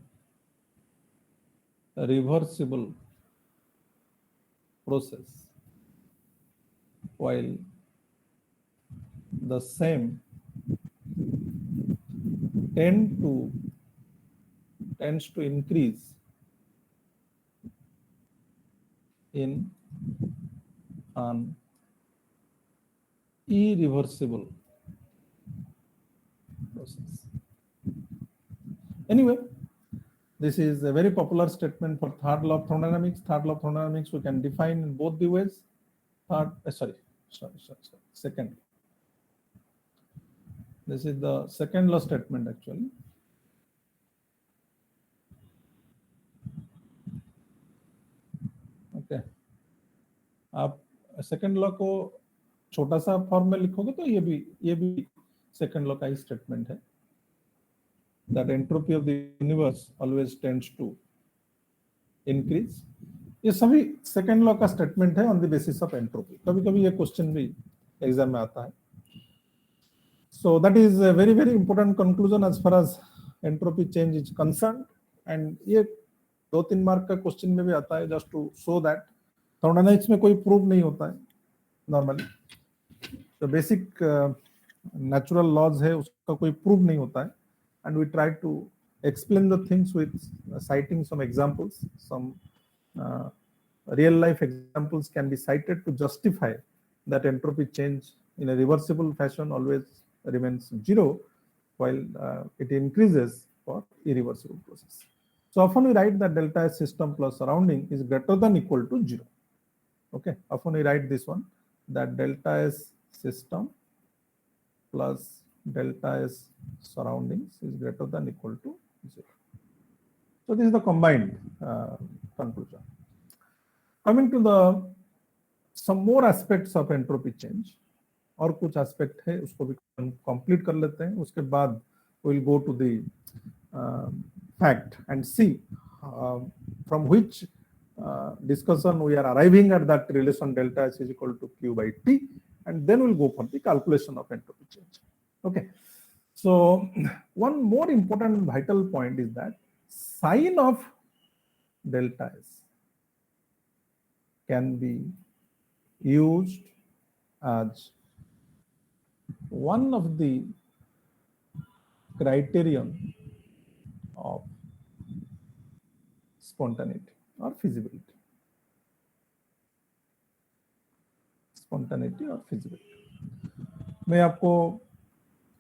reversible process, while the same tends to increase in an irreversible process. Anyway, this is a very popular statement for third law of thermodynamics. Third law of thermodynamics we can define in both the ways. Second. This is the second law statement actually. Okay. आप second law को छोटा सा form में लिखोगे तो ये भी second law का ही स्टेटमेंट है. That entropy of the universe always tends to increase. ये सभी सेकेंड लॉ का स्टेटमेंट है on the basis of entropy. कभी कभी ये क्वेश्चन भी एग्जाम में आता है. So that is a very, very important conclusion as far as entropy change is concerned. And ये 2-3 मार्क का क्वेश्चन में भी आता है, just to show that thermodynamics में कोई प्रूव नहीं होता है नॉर्मली. तो बेसिक नेचुरल लॉज है उसका कोई प्रूव नहीं होता है. And we try to explain the things with citing some examples. Some real life examples can be cited to justify that entropy change in a reversible fashion always remains zero. while it increases for irreversible process. So often we write that delta S system plus surrounding is greater than equal to 0. Okay, often we write this one, that delta S system plus delta S surroundings is greater than equal to 0. So this is the combined conclusion. Coming to the some more aspects of entropy change, और कुछ aspect है उसको भी complete कर लेते हैं, उसके बाद we will go to the fact and see from which discussion we are arriving at that relation delta S is equal to Q by T, and then we'll go for the calculation of entropy change. Okay, so one more important vital point is that sign of delta S can be used as one of the criterion of spontaneity or feasibility. Spontaneity or feasibility. मैं आपको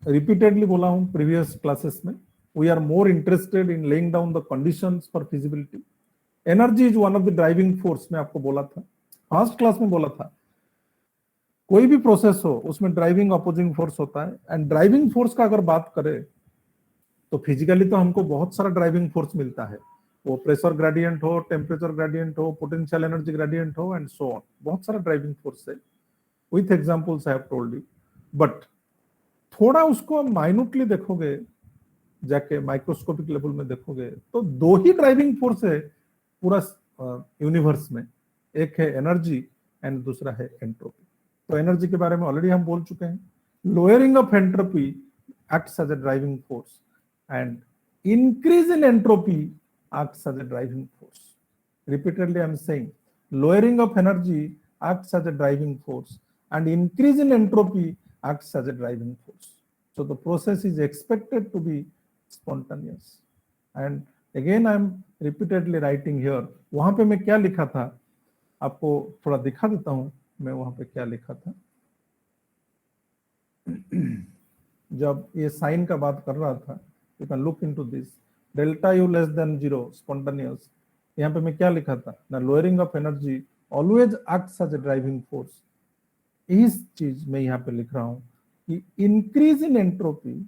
repeatedly बोला हूं previous classes में, we are more interested in laying down the conditions for feasibility. Energy is one of the driving force, मैं आपको बोला था, first class में बोला था, कोई भी प्रोसेस हो उसमें ड्राइविंग अपोजिंग फोर्स होता है, एंड ड्राइविंग फोर्स का अगर बात करें तो फिजिकली तो हमको बहुत सारा ड्राइविंग फोर्स मिलता है, वो प्रेशर ग्रेडियंट हो, टेम्परेचर ग्रेडियंट हो, पोटेंशियल एनर्जी ग्रेडियंट हो, एंड सो ऑन, बहुत सारा ड्राइविंग फोर्स है, with examples I have told you. But थोड़ा उसको माइन्यूटली देखोगे, जाके माइक्रोस्कोपिक लेवल में देखोगे तो दो ही ड्राइविंग फोर्स है पूरा यूनिवर्स में, एक है एनर्जी एंड दूसरा है एंट्रोपी. तो एनर्जी के बारे में ऑलरेडी हम बोल चुके हैं, lowering of entropy acts as a driving force and increase in entropy acts as a driving force. Repeatedly I am saying lowering of energy acts as a driving force and increase in entropy acts as a driving force. So the process is expected to be spontaneous. And again I am repeatedly writing here, वहां पे मैं क्या लिखा था आपको थोड़ा दिखा देता हूं, मैं वहां पे क्या लिखा था. जब ये साइन का बात कर रहा था, you can look into this, delta U less than 0 spontaneous, यहाँ पे मैं क्या लिखा था ना, lowering of energy always acts as a driving force. इस चीज मैं यहाँ पे लिख रहा हूं कि increase in entropy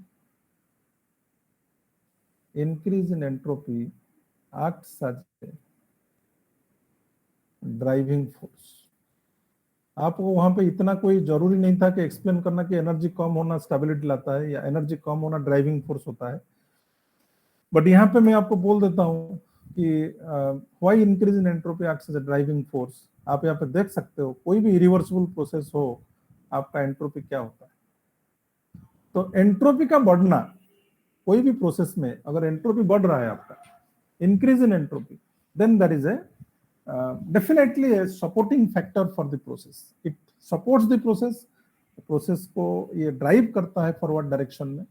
acts as a driving force. आपको वहां पे इतना कोई जरूरी नहीं था कि एक्सप्लेन करना कि एनर्जी कम होना स्टेबिलिटी लाता है या एनर्जी कम होना ड्राइविंग फोर्स होता है. बट यहाँ पे मैं आपको बोल देता हूँ कि why increase in entropy acts as a driving force. आप यहाँ पे देख सकते हो, कोई भी इरिवर्सिबल प्रोसेस हो, आपका एंट्रोपी क्या होता है. तो एंट्रोपी का बढ़ना, कोई भी प्रोसेस में अगर एंट्रोपी बढ़ रहा है आपका, increase in entropy, then that is a definitely a supporting factor for the process. It supports the process. Process को ये ड्राइव करता है फॉरवर्ड डायरेक्शन में.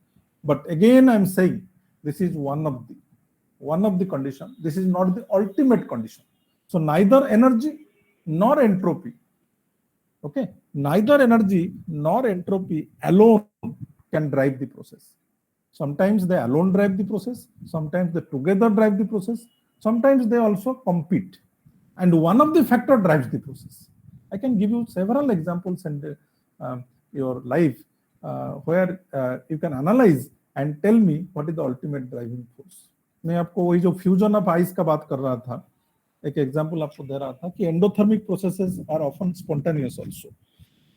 But again I am saying this is one of the condition, this is not the ultimate condition. So neither energy nor entropy, okay, neither energy nor entropy alone can drive the process. Sometimes they alone drive the process, sometimes they together drive the process, sometimes they also compete, and one of the factor drives the process. I can give you several examples in your life where you can analyze and tell me what is the ultimate driving force. मैं आपको वही जो fusion of ice का बात कर रहा था, एक एग्जांपल आपको दे रहा था कि endothermic processes are often spontaneous also,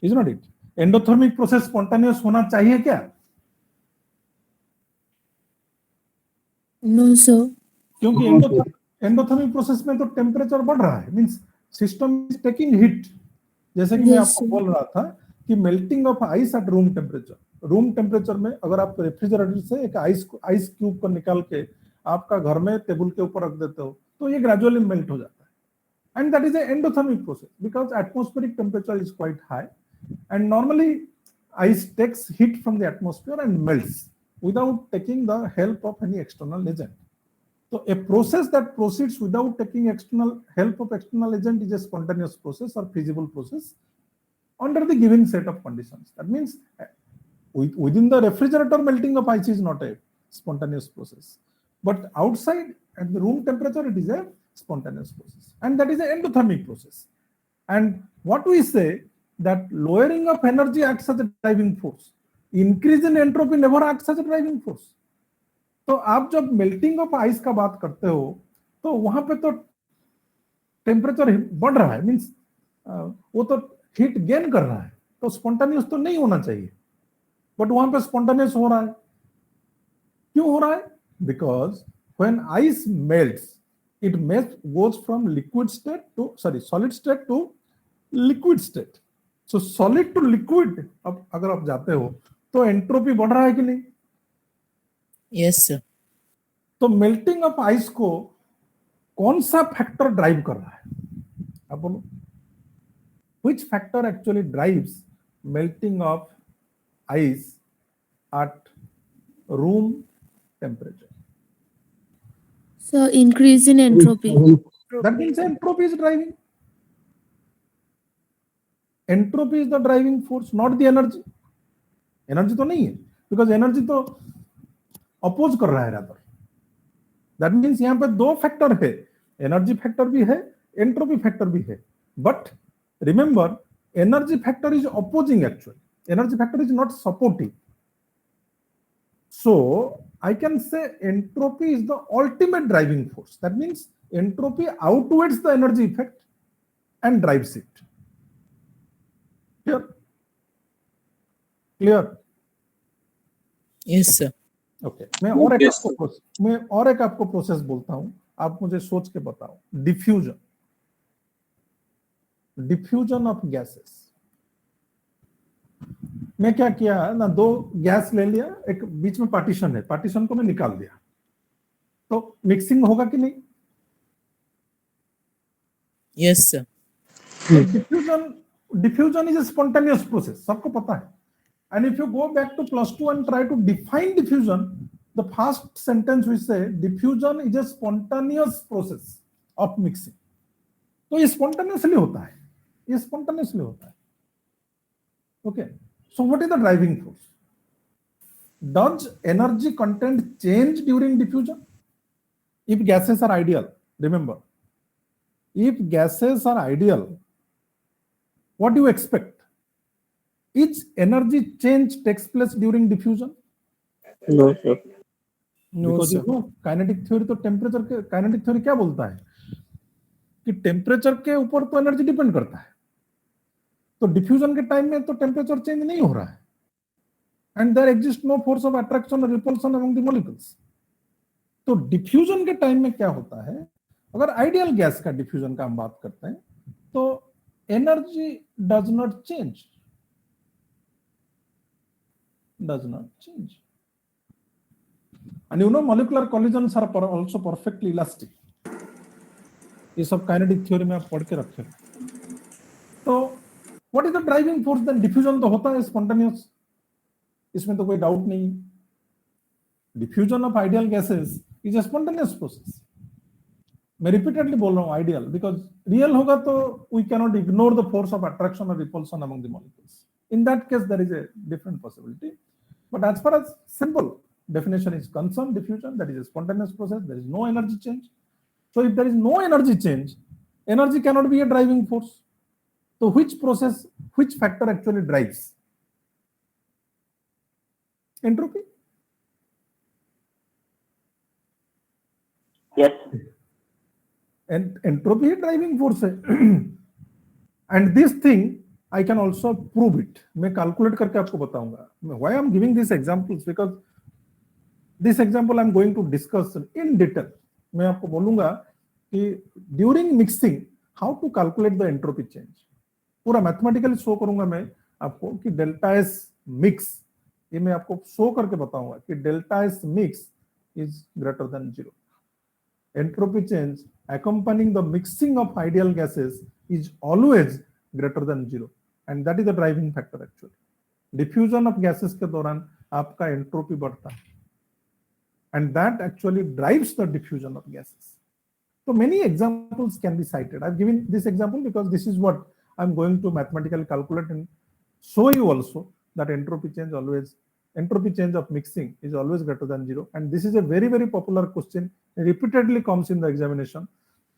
is not it? Endothermic process spontaneous होना चाहिए क्या? No sir. क्योंकि एंडोथर्मिक प्रोसेस में तो टेम्परेचर बढ़ रहा है, means system is taking heat. जैसे कि मैं आपको बोल रहा था कि melting of ice at room temperature में अगर आप रेफ्रिजरेटर से एक आइस क्यूब को निकाल के आपका घर में टेबल के ऊपर रख देते हो तो ये ग्रेजुअली मेल्ट हो जाता है. And that is a endothermic process because atmospheric temperature is quite high and normally ice takes heat from the atmosphere and melts without taking the help of any external agent. So a process that proceeds without taking help of external agent is a spontaneous process or feasible process under the given set of conditions. That means Within the refrigerator, melting of ice is not a spontaneous process. But outside at the room temperature, it is a spontaneous process. And that is an endothermic process. And what we say that lowering of energy acts as a driving force. Increase in entropy never acts as a driving force. तो आप जब melting of ice का बात करते हो तो वहां पे तो टेम्परेचर बढ़ रहा है, मींस वो तो हीट गेन कर रहा है, तो स्पॉन्टेनियस तो नहीं होना चाहिए, बट वहां पे स्पॉन्टेनियस हो रहा है. क्यों हो रहा है? Because when ice melts it goes from liquid state to solid state to liquid state. So solid to liquid अब अगर आप जाते हो तो एंट्रोपी बढ़ रहा है कि नहीं? Yes sir. तो मेल्टिंग ऑफ आइस को कौन सा फैक्टर ड्राइव कर रहा है? आप बोलो, which factor actually drives melting of ice at room temperature? So increase in entropy. That means entropy is driving. Entropy is the driving force, not the energy. Energy तो नहीं है, because energy तो oppose कर रहा है rather. That means यहाँ पे दो फैक्टर है, एनर्जी फैक्टर भी है, एंट्रोपी फैक्टर भी है. But remember, energy factor is opposing actually. Energy factor is not supporting. So I can say entropy is the ultimate driving force. That means entropy outweighs the energy effect and drives it. Clear? Clear? Yes sir. Okay. मैं और एक आपको process बोलता हूं, आप मुझे सोच के बताओ. Diffusion of gases. मैं क्या किया ना, दो गैस ले लिया, एक बीच में पार्टीशन है, पार्टीशन को मैं निकाल दिया, तो मिक्सिंग होगा कि नहीं? Yes sir. Diffusion is a spontaneous process, सबको पता है. And if you go back to +2 and try to define diffusion, the first sentence we say diffusion is a spontaneous process of mixing. तो ये spontaneously होता है, ये spontaneously होता है. Okay. So what is the driving force? Does energy content change during diffusion? If gases are ideal, remember, if gases are ideal, what do you expect? Each energy change takes place during diffusion? No, sir. No Because sir. you know, kinetic theory तो temperature के, kinetic theory क्या बोलता है कि temperature के ऊपर तो energy depend करता है. तो डिफ्यूजन के टाइम में तो टेम्परेचर चेंज नहीं हो रहा है, and there exist no force of attraction और रिपल्शन अमंग द मॉलिक्यूल्स. तो डिफ्यूजन के टाइम में क्या होता है, अगर आइडियल गैस का डिफ्यूजन का हम बात करते हैं तो energy does not change. Does not change. And you know, molecular collisions are also perfectly elastic. ये सब काइनेटिक थ्योरी में आप पढ़ के रखे. तो what is the driving force? Then diffusion तो होता है स्पॉन्टेनियस, इसमें तो कोई डाउट नहीं. Diffusion of ideal gases is a spontaneous process. मैं रिपीटेडली बोल रहा हूं आइडियल, बिकॉज रियल होगा तो we can not ignore the force of attraction और repulsion among the molecules. In that case, there is a different possibility. But as far as simple definition is concerned, diffusion, that is a spontaneous process. There is no energy change. So if there is no energy change, energy cannot be a driving force. So which process, which factor actually drives? Entropy? Yes. And entropy is driving force. And this thing, I can also prove it. मैं calculate करके आपको बताऊंगा. Why I'm giving these examples? Because this example I'm going to discuss in detail. मैं आपको बोलूंगा कि during mixing how to calculate the entropy change. पूरा mathematically show करूंगा मैं आपको कि delta S mix, ये मैं आपको show करके बताऊंगा कि delta S mix is greater than 0. Entropy change accompanying the mixing of ideal gases is always greater than 0. And that is the driving factor actually. Diffusion of gases के दौरान आपका entropy बढ़ता है, and that actually drives the diffusion of gases. So many examples can be cited. I've given this example because this is what I'm going to mathematically calculate and show you also that entropy change of mixing is always greater than 0. And this is a very, very popular question. It repeatedly comes in the examination,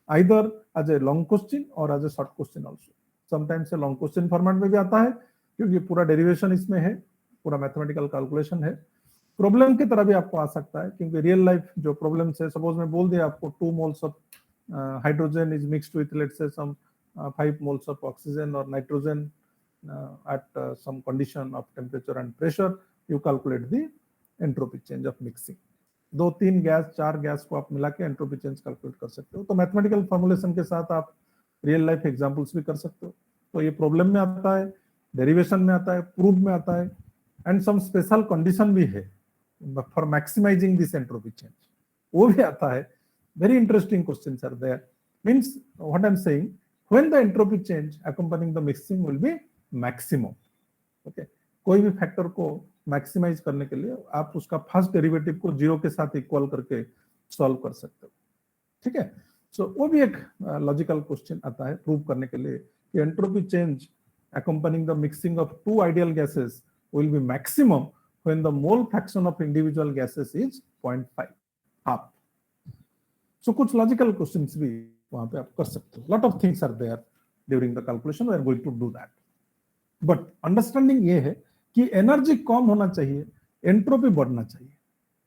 either as a long question or as a short question also. Sometimes a long question format में भी आता है, क्योंकि पूरा derivation इसमें है, पूरा mathematical calculation है. प्रॉब्लम की तरह भी आपको आ सकता है, क्योंकि रियल लाइफ जो प्रॉब्लम है, सपोज मैं बोल दिया आपको 2 moles of hydrogen is mixed with, let's say, some 5 moles of oxygen or nitrogen at some condition of temperature and pressure, you calculate the entropy change of mixing. 2-3 gas 4 gas को आप मिला के entropy change calculate कर सकते हो. तो mathematical formulation के साथ आप रियल लाइफ एग्जांपल्स भी कर सकते हो. तो ये प्रॉब्लम में आता है, डेरिवेशन में आता है, प्रूफ में आता है, एंड सम स्पेशल कंडीशन भी है for maximising this entropy change, वो भी आता है. Very interesting questions are there. Means what I am saying, when the entropy change accompanying the mixing will be maximum. Okay, कोई भी फैक्टर को maximise करने के लिए आप उसका फर्स्ट डेरिवेटिव को 0 के साथ इक्वल करके सॉल्व कर सकते हो. ठीक है, सो वो भी एक लॉजिकल क्वेश्चन आता है प्रूव करने के लिए कि entropy change accompanying the mixing of 2 ideal gases will be maximum when the mole fraction of individual gases is 0.5, half. So कुछ लॉजिकल क्वेश्चंस भी वहां पे आप कर सकते हो. Lot of things are there during the calculation, we are going to do that. But understanding ये है कि एनर्जी कम होना चाहिए, एंट्रोपी बढ़ना चाहिए.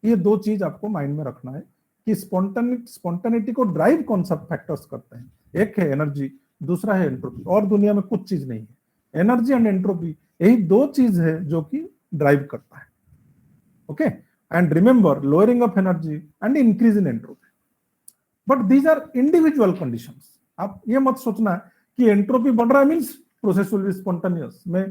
ये 2 चीज आपको माइंड में रखना है कि स्पॉन्टेनिटी को ड्राइव कौन सा फैक्टर्स करते हैं. एक है एनर्जी, दूसरा है एंट्रोपी. और दुनिया में कुछ चीज नहीं है. एनर्जी एंड एंट्रोपी, यही 2 चीज है जो कि ड्राइव करता है. Okay, and remember, lowering of energy and increase in entropy, but these are individual conditions. आप ये मत सोचना कि एंट्रोपी बढ़ रहा है means process will be spontaneous. मैं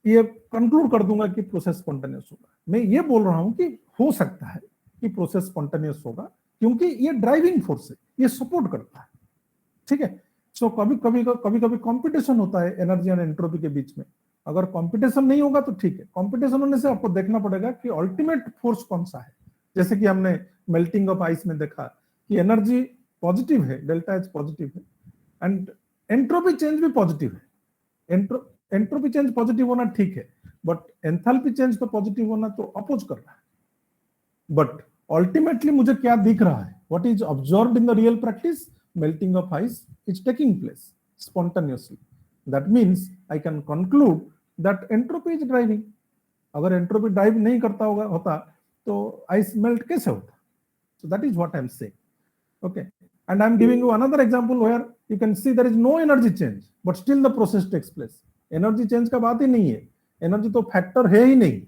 ये कंक्लूड कर दूंगा कि प्रोसेस स्पॉन्टेनियस होगा. मैं ये बोल रहा हूं कि हो सकता है कि प्रोसेस स्पॉन्टेनियस होगा, क्योंकि ये ड्राइविंग फोर्स है, ये सपोर्ट करता है. ठीक है, सो कभी कभी कंपटीशन होता है एनर्जी एंड एंट्रोपी के बीच में. अगर कंपटीशन नहीं होगा तो ठीक है. कंपटीशन होने से आपको देखना पड़ेगा कि अल्टीमेट फोर्स कौन सा है. जैसे कि हमने मेल्टिंग ऑफ आइस में देखा कि एनर्जी पॉजिटिव है, डेल्टा एच पॉजिटिव है, एंड एंट्रोपी चेंज भी पॉजिटिव है. एंट्रोपी चेंज पॉजिटिव होना ठीक है, बट एंथैल्पी चेंज तो पॉजिटिव होना तो अपोज कर रहा है. बट अल्टीमेटली मुझे क्या दिख रहा है, what is observed in the real practice, melting of ice is taking place spontaneously. That means I can conclude that entropy is driving. अगर entropy drive नहीं करता होता तो ice melt कैसे होता? So that is what I am saying. Okay, and I am giving you another example where you can see there is no energy change, but still the process takes place. Energy change का बात ही नहीं है. Energy तो factor है ही नहीं.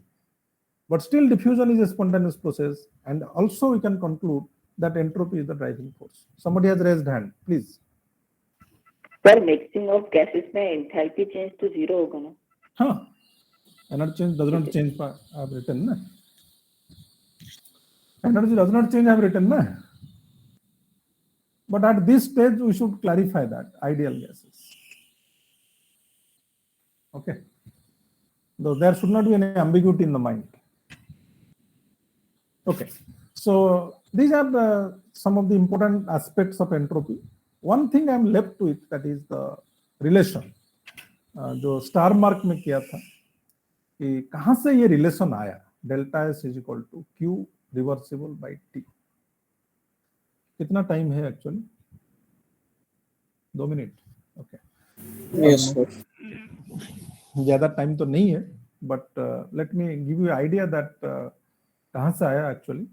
But still diffusion is a spontaneous process, and also we can conclude that entropy is the driving force. Somebody has raised hand, please. Sir, mixing of gases में enthalpy change तो 0 होगा ना? हाँ, energy change does not change. I have written ना. Energy does not change. I have written ना. But at this stage we should clarify that ideal gases. Okay. Though there should not be any ambiguity in the mind. Okay. So these are some of the important aspects of entropy. One thing I am left with, that is the relation. जो star mark में किया था कि कहां से ये relation आया, delta S is equal to Q reversible by T. कितना टाइम है actually? 2 minute. Okay, Yes, sir. ज्यादा टाइम तो नहीं है, but let me give you idea that कहां से आया actually,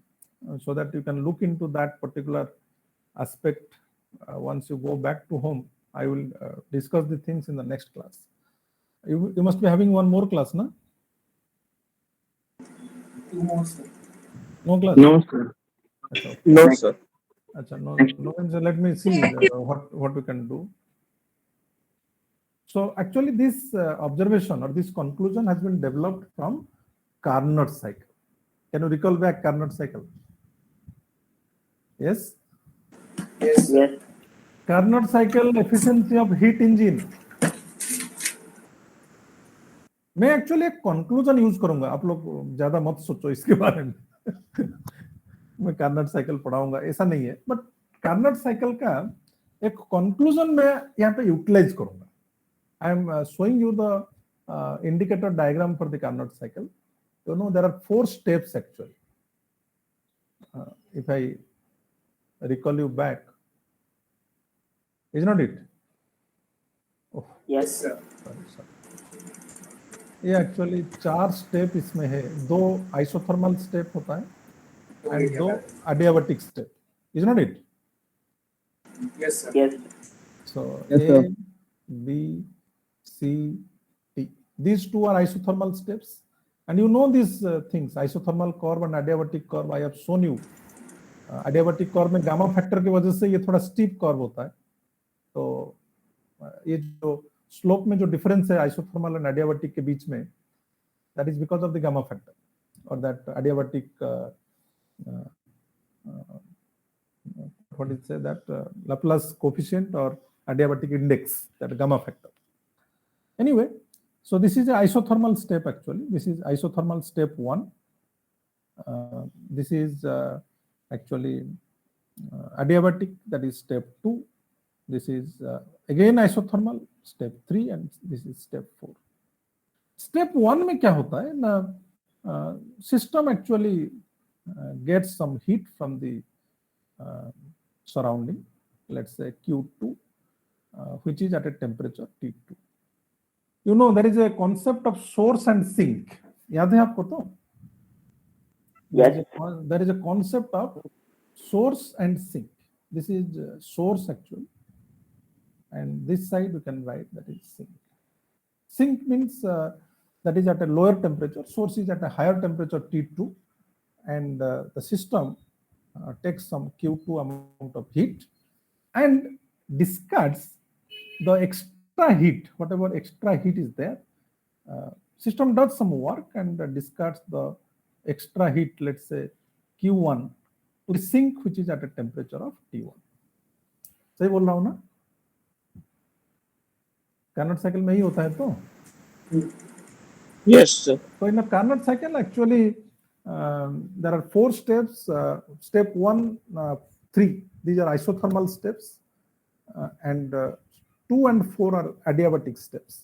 so that you can look into that particular aspect once you go back to home. I will discuss the things in the next class. You must be having one more class, na? 2 more, sir. No class? No, sir. Okay. No, sir. Achha, no, so let me see what we can do. So actually this observation or this conclusion has been developed from Carnot cycle. Can you recall back Carnot cycle? Yes? Yes. Yes. Carnot cycle, efficiency of heat engine. मैं actually एक conclusion use करूंगा, आप लोग ज्यादा मत सोचो इसके बारे में. मैं कार्नट साइकिल पढ़ाऊंगा ऐसा नहीं है, बट कार्नट साइकिल का एक कंक्लूजन मैं यहाँ पे यूटिलाइज करूंगा. I am showing you the indicator diagram for the Carnot cycle, you know there are 4 steps actually. If I recall you back, is not it? Oh, Yes, sir. sorry. ये actually 4 step इसमें है, 2 isothermal step होता है and 2 adiabatic step, is not it? Yes, sir. Yes. So Yes, A, sir. B, C, T. These 2 are isothermal steps, and you know these things. Isothermal curve and adiabatic curve. I have shown you. Adiabatic curve में gamma factor की वजह से ये थोड़ा steep curve होता है. तो ये जो स्लोप में जो डिफरेंस है आइसोथर्मल एंड adiabatic के बीच में, that is because of the gamma factor or that adiabatic what is say that Laplace coefficient or adiabatic index, that gamma factor. Anyway, so this is an isothermal step actually. This is isothermal step 1. This is actually adiabatic, that is step 2. This is again isothermal, step 3, and this is step 4. Step 1 में क्या होता है ना, system actually gets some heat from the surrounding, let's say Q2, which is at a temperature T2. You know there is a concept of source and sink. याद है आपको तो? Yes. There is a concept of source and sink. This is source actually, and this side we can write that is sink. Sink means that is at a lower temperature. Source is at a higher temperature T2, and the system takes some Q2 amount of heat and discards the extra heat, whatever extra heat is there. System does some work and discards the extra heat, let's say Q1, to the sink which is at a temperature of T1. सही बोल रहा हूँ ना? Carnot cycle में ही होता है तो? Yes, sir. So in a Carnot cycle, actually, there are 4 steps. Step 1, 3. These are isothermal steps, and 2 and 4 are adiabatic steps.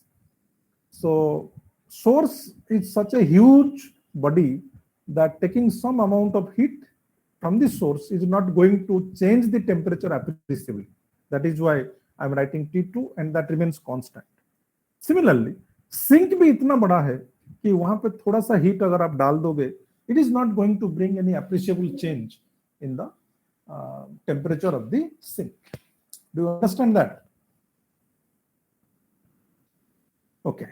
So source is such a huge body that taking some amount of heat from the source is not going to change the temperature appreciably. That is why I'm writing T2, and that remains constant. Similarly, sink भी इतना बड़ा है कि वहां पे थोड़ा सा heat अगर आप डाल दोगे, it is not going to bring any appreciable change in the temperature of the sink. Do you understand that? Okay.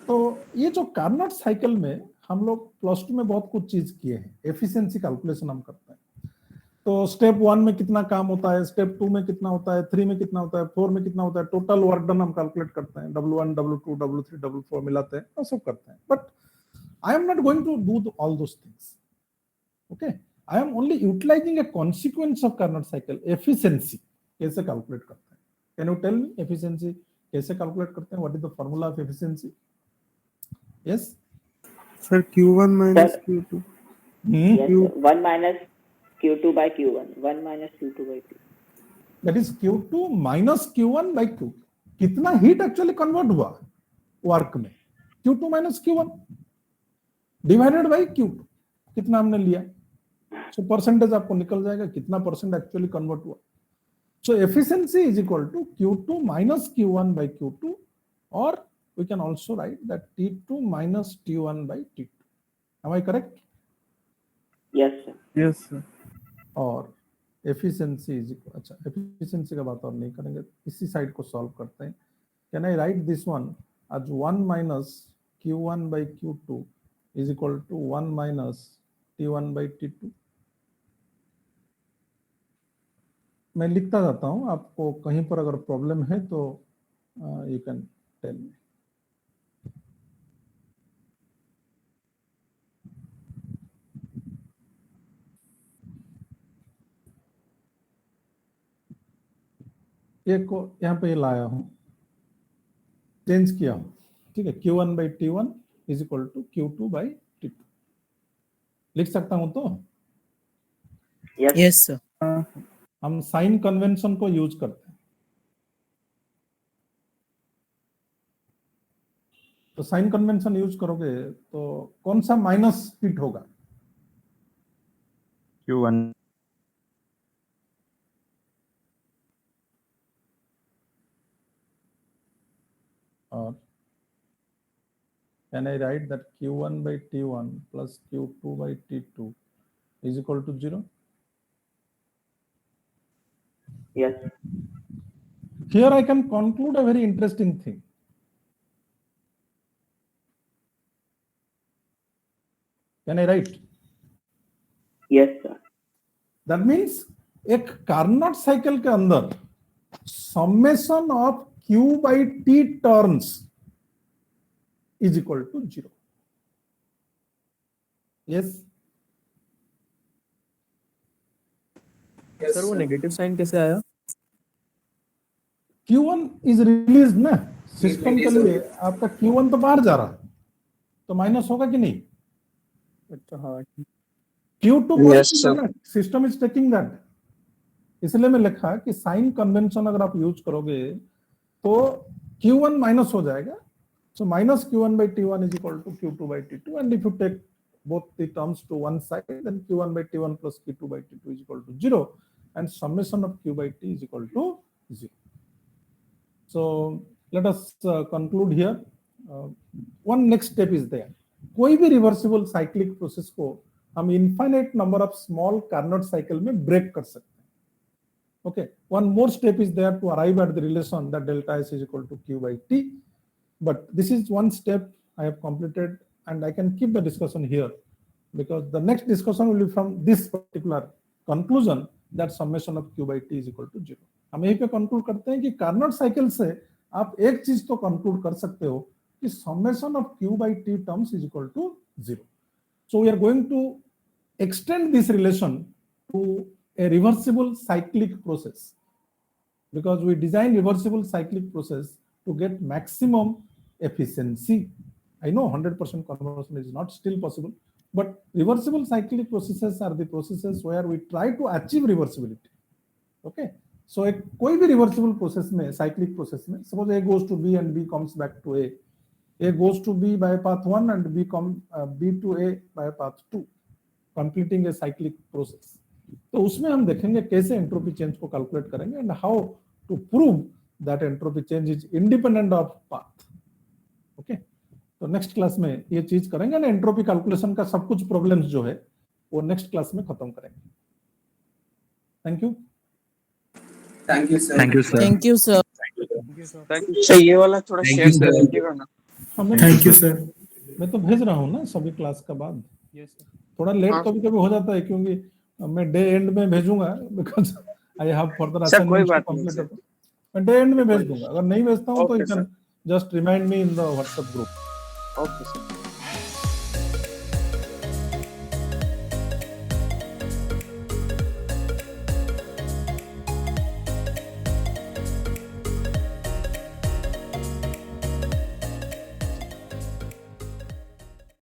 तो ये जो कार्नोट साइकिल में हम लोग +2 में बहुत कुछ चीज किए हैं. एफिशिएंसी कैलकुलेशन हम करते हैं. तो स्टेप 1 में कितना काम होता है, स्टेप 2 में कितना होता है, 3 में कितना होता है, 4 में कितना होता है, टोटल वर्क डन हम कैलकुलेट करते हैं. W1, W2, W3, W4 मिलाते हैं और सब करते हैं. But I am not going to do all those things. Okay, I am only utilizing a consequence of Carnot cycle. Efficiency कैसे कैलकुलेट करते हैं? Can you tell me efficiency कैसे कैलकुलेट करते हैं? What is the formula of efficiency? Yes. Sir, Q1 minus Q2. Yes, sir. 1 minus Q2 by Q1. 1 minus Q2 by Q2. That is Q2 minus Q1 by Q2. कितना heat actually convert हुआ work में? Q2 minus Q1 divided by Q2. कितना हमने लिया? So percentage आपको निकल जाएगा कितना परसेंट एक्चुअली कन्वर्ट हुआ. So efficiency is equal to Q2 minus Q1 by Q2, or we can also write that T2 minus T1 by T2. Am I correct? Yes, sir. Yes, sir. और efficiency is equal, अच्छा efficiency का बात और नहीं करेंगे, इसी side को solve करते हैं. Can I right this one as 1 minus Q1 by Q2 is equal to 1 minus T1 by T2. मैं लिखता जाता हूं, आपको कहीं पर अगर प्रॉब्लम है तो यू कैन टेल मी. एक को यहाँ पे लाया हूँ, चेंज किया हूँ. ठीक है, Q1 by T1 is equal to Q2 by T2. लिख सकता हूँ तो? Yes. Yes, sir. हम साइन कन्वेंशन को यूज करते हैं. तो साइन कन्वेंशन यूज करोगे तो कौन सा माइनस फिट होगा? Q1. Or can I write that Q1 by T1 plus Q2 by T2 is equal to 0? Yes. Here I can conclude a very interesting thing. Can I write? Yes, sir. That means एक Carnot cycle के अंदर summation of Q by T turns is equal to 0. Yes. Yes, sir वो sir. Negative sign कैसे आया? Q1 is released ना system के It is लिए, आपका Q1 तो बाहर जा रहा है तो माइनस होगा कि नहीं? अच्छा हाँ ठीक। Q2 Yes, sir. System is taking that, इसलिए मैं लिखा कि साइन कन्वेंशन अगर आप यूज करोगे तो Q1 माइनस हो जाएगा, so minus Q1 by T1 is equal to Q2 by T2, and if you take both the terms to one side, then Q1 by T1 plus Q2 by T2 is equal to 0, and summation of Q by T is equal to 0. So let us conclude here. One next step is there. कोई भी reversible cyclic process को हम infinite number of small Carnot cycle में break कर सकते हैं. Okay, one more step is there to arrive at the relation that delta S is equal to Q by T. But this is one step I have completed, and I can keep the discussion here because the next discussion will be from this particular conclusion that summation of Q by T is equal to 0. हम यहीं पे conclude करते हैं कि Carnot cycle से आप एक चीज तो conclude कर सकते हो कि summation of Q by T terms is equal to 0. So we are going to extend this relation to a reversible cyclic process because we design reversible cyclic process to get maximum efficiency. I know 100% conversion is not still possible, but reversible cyclic processes are the processes where we try to achieve reversibility. Okay, so एक कोई भी reversible process में, cyclic process में, suppose A goes to B and B comes back to A goes to B by path 1 and B to A by path 2, completing a cyclic process. तो उसमें हम देखेंगे कैसे एंट्रोपी चेंज को calculate करेंगे and how to prove that entropy change is independent of path. Okay, तो next class में ये चीज करेंगे ना, एंट्रोपी कैलकुलेशन का सब कुछ प्रॉब्लम्स जो है वो नेक्स्ट क्लास में खत्म करेंगे. Thank you. Thank you, sir. Thank you, sir. Thank you, sir. Sir, ये वाला थोड़ा Thank शेयर you, sir. कर दीजिएगा ना. Thank you sir. मैं तो भेज रहा हूँ ना सभी क्लास का बाद. थोड़ा लेट हाँ. कभी कभी हो जाता है क्योंकि मैं डे एंड में भेजूंगा because I have further sir कोई असाइनमेंट्स टू बात नहीं कंप्लीट. सर. मैं डे एंड में भेज दूंगा. अगर नहीं भेजता हूँ तो Okay, you can just remind me in the WhatsApp group. Okay sir.